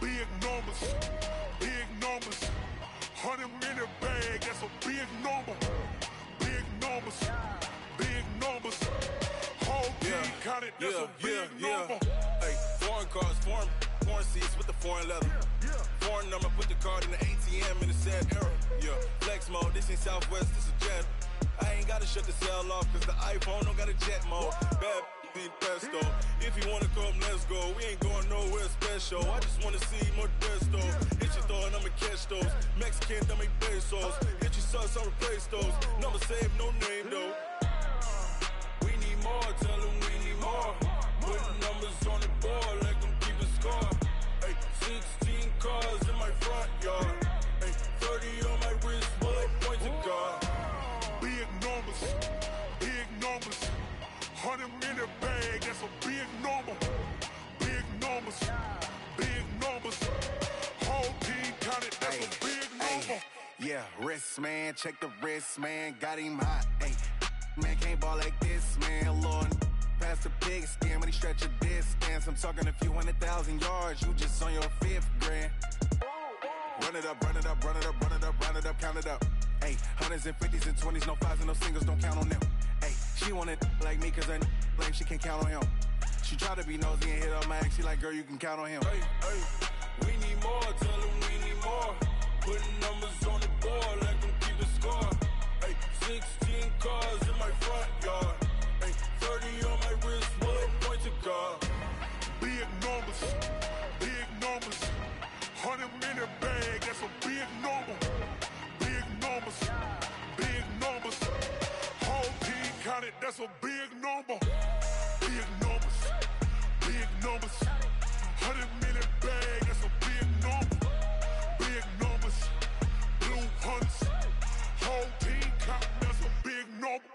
Big numbers, big numbers. 100-minute bag, that's a big number. Big numbers, big numbers. Whole team counted, that's a big number. Hey, foreign cars, foreign seats with the foreign leather. Foreign number, put the card in the ATM in a sad era. Yeah, flex mode, this ain't Southwest, this is Jet. I ain't gotta shut the cell off, cause the iPhone don't got a jet mode. Bad need pesto. If you wanna come, let's go. We ain't going nowhere special. I just wanna see more desto. Hit your throw and I'ma catch those. Mexican, don't make pesos. Hit your sus, I'll replace those. Number save, no name though. We need more, tell them we need more. Putting numbers on the board, like them keep a score. Hey, 16 cars in my front yard. Hey, 30 on my wrist, bullet point to God. Big numbers, big numbers. 100-minute bag, that's a big number. Big numbers, big numbers. Whole team counted, that's a big number. Yeah, wrist man, check the wrist man, got him hot. Ay, man can't ball like this, man. Lord, past the pig skin when he stretch a distance. I'm talking a few 100,000 yards, you just on your 5th grand. Run it up, run it up, run it up, run it up, run it up, count it up. Ay, 100s and 50s and 20s, no 5s and no singles, don't count on them. Ay, she want it like me cause her lame, she can't count on him. She try to be nosy and hit up my ex, she like, girl, you can count on him. Hey, hey, we need more, tell them we need more. Putting numbers on the board, like them keep a score. Hey, 16 cars in my front yard. Hey, 30 on my wrist, bullet point to God. Big numbers, big numbers. 100-minute bag, that's a big number. Big numbers, big numbers. Whole team counted, that's a big number. Big numbers, big numbers. 100-minute bag, that's a big number. Big numbers, blue hunts. Whole team counting, that's a big number.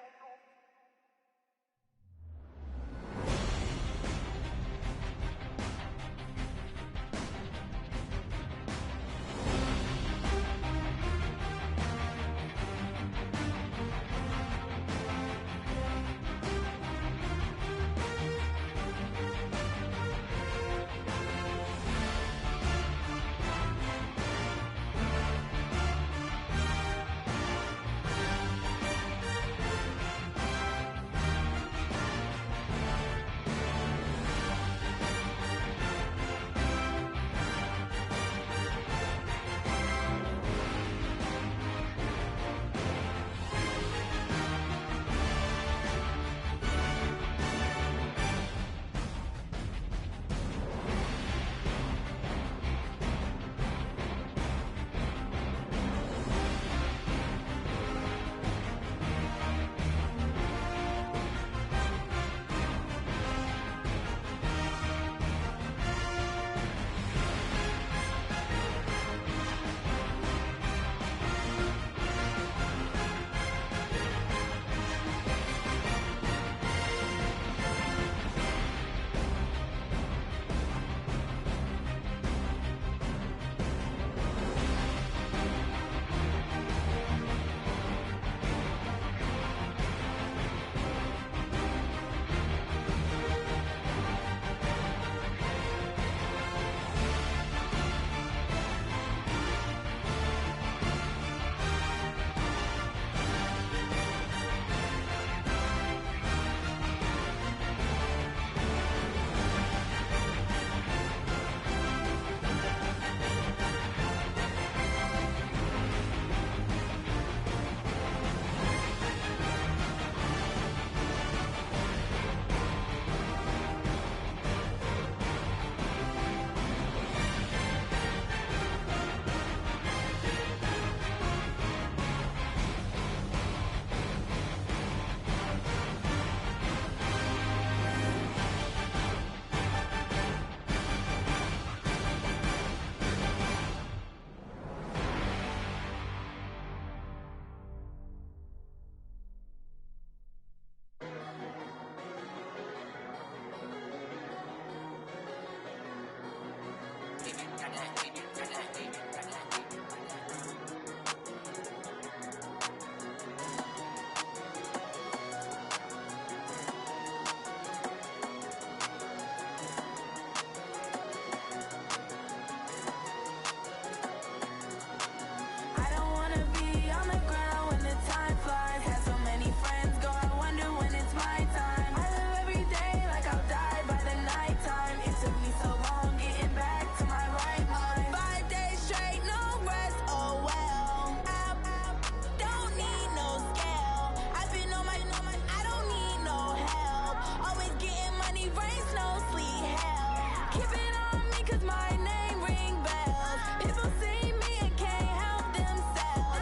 rain, snow, sleet, hell. Keep it on me, cause my name ring bells. People see me and can't help themselves.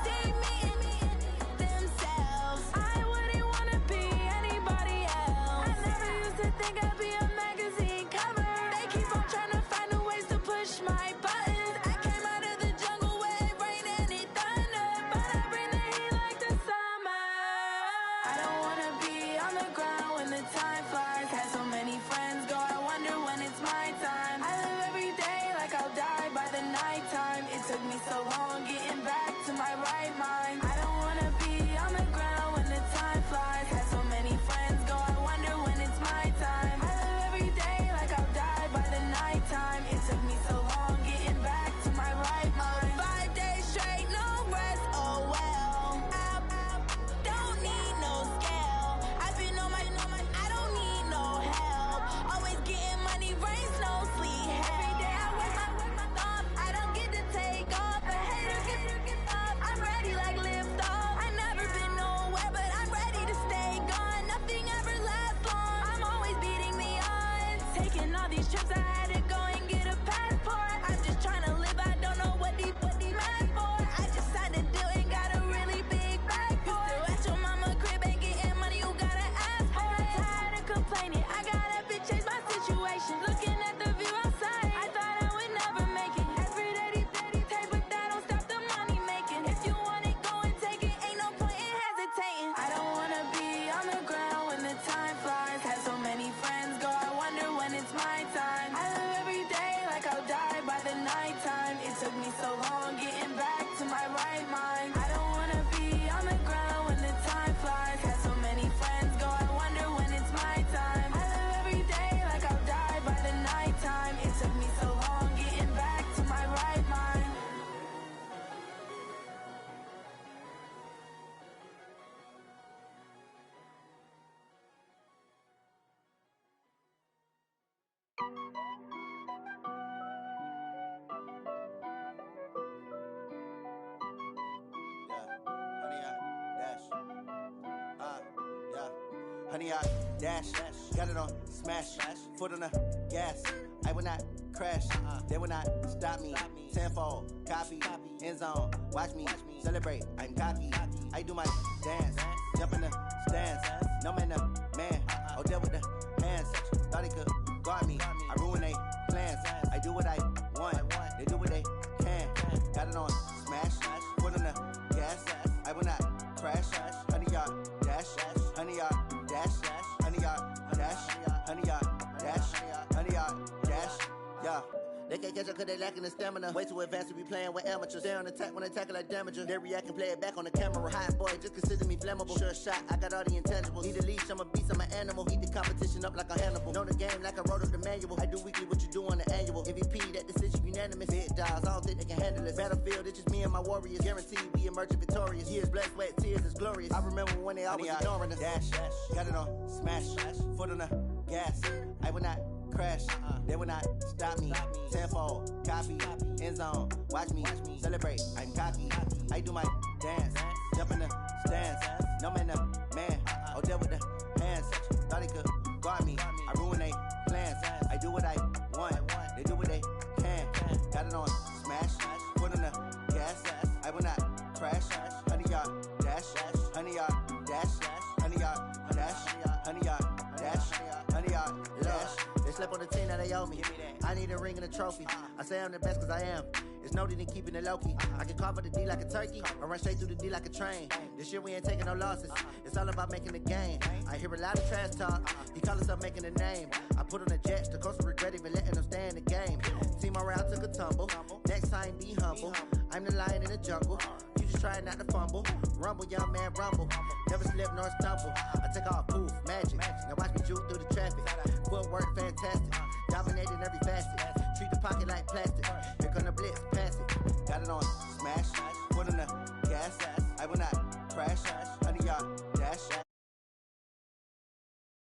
See me and themselves. I wouldn't wanna be anybody else. I never used to think I'd be a magazine cover. They keep on trying to find new ways to push my buttons. I came out of the jungle where it rained and it thundered, but I bring the heat like the summer. I don't wanna be on the ground when the time flies. Had so many friends go, I wonder when it's my time. I live every day like I'll die by the nighttime. It took me so long getting back to my right mind. I don't wanna be on the ground when the time flies. Had so many friends go, I wonder when it's my time. I live every day like I'll die by the nighttime. It took me so long getting back to my right mind. 5 days straight, no rest, oh well. I don't need no scale. I've been on my, I don't need no help. Always getting money, rain, snow, sleet, hell. Every day I work my thumb, I don't get to take off. But haters get up, I'm ready like lift off. I never been nowhere, but I'm ready to stay gone. Nothing ever lasts long, I'm always beating the odds. Taking all these trips, I had to go and get a passport. I'm just trying to live, I don't know what they mad for. I just signed a deal and got a really big bag for it. Still at your mama crib, ain't getting money, you gotta ask for it. I'm tired of complaining, I gotta change my situation. Looking at the view outside, I thought I would never make it. Every day they take, but that don't stop the money making. If you want it, go and take it, ain't no point in hesitating. I don't wanna be on the ground when the time flies. Had so many friends go, I wonder when it's my time. I live every day like I'll die by the nighttime. It took me so long getting back to my right mind. I don't wanna be on the ground when the time flies. Had so many friends go, I wonder when it's my time. I live every day like I'll die by the nighttime. It took me so long getting back to my right mind. Honey, I dash, got it on smash, foot on the gas. I will not crash, they will not stop me. Tenfold, copy, end zone, watch me celebrate. I'm cocky, I do my dance, jump in the stands. No man, man, oh there with the hands. Thought he could guard me, I ruin they plans. I do what I want, they do what they can. Got it on smash, foot on the gas. I will not crash, honey, y'all dash, honey, y'all dash, honey, y'all dash, honey, y'all dash, honey, y'all dash, yeah. They can't catch up cause they lacking the stamina. Way too advanced to be playing with amateurs. They on attack when they tackle like damager. They react and play it back on the camera. Hot boy, just consider me flammable. Sure shot, I got all the intangibles. Need a leash, I'm a beast, I'm an animal. Eat the competition up like a Hannibal. Know the game like I wrote up the manual. I do weekly what you do on the annual. MVP, that decision unanimous. Big dogs, I don't think they can handle it. Battlefield, it's just me and my warriors. Guaranteed we emerging victorious. Years, blood, sweat, tears, it's glorious. I remember when they always ignoring us. Dash, got it on smash, foot on the gas. I will not crash, they will not stop me. Tenfold, copy, end zone, watch me celebrate. I'm cocky, I do my dance, jump in the stands. No man, man, oh there with the hands. Thought he could guard me, I ruin they plans. I do what I want, they do what they can. Got it on smash, foot on the gas. I will not crash, honey, y'all dash, honey, y'all dash, honey, y'all dash, honey, y'all dash, honey, y'all dash. They slept on the team that they owe me. I need a ring and a trophy. I say I'm the best cause I am. It's no need in keeping it low-key. I can carve up the D like a turkey or run straight through the D like a train. This year we ain't taking no losses. It's all about making the game. I hear a lot of trash talk. He call himself making a name. I put on the Jets. The coach will regret even letting them stay in the game. Team around took a tumble. Next time be humble. I'm the lion in the jungle. You just try not to fumble. Rumble, young man, rumble. Never slip nor stumble. I take off, poof, magic. Now watch me juke through the traffic. Footwork fantastic. Dominating every facet. Treat the pocket like plastic.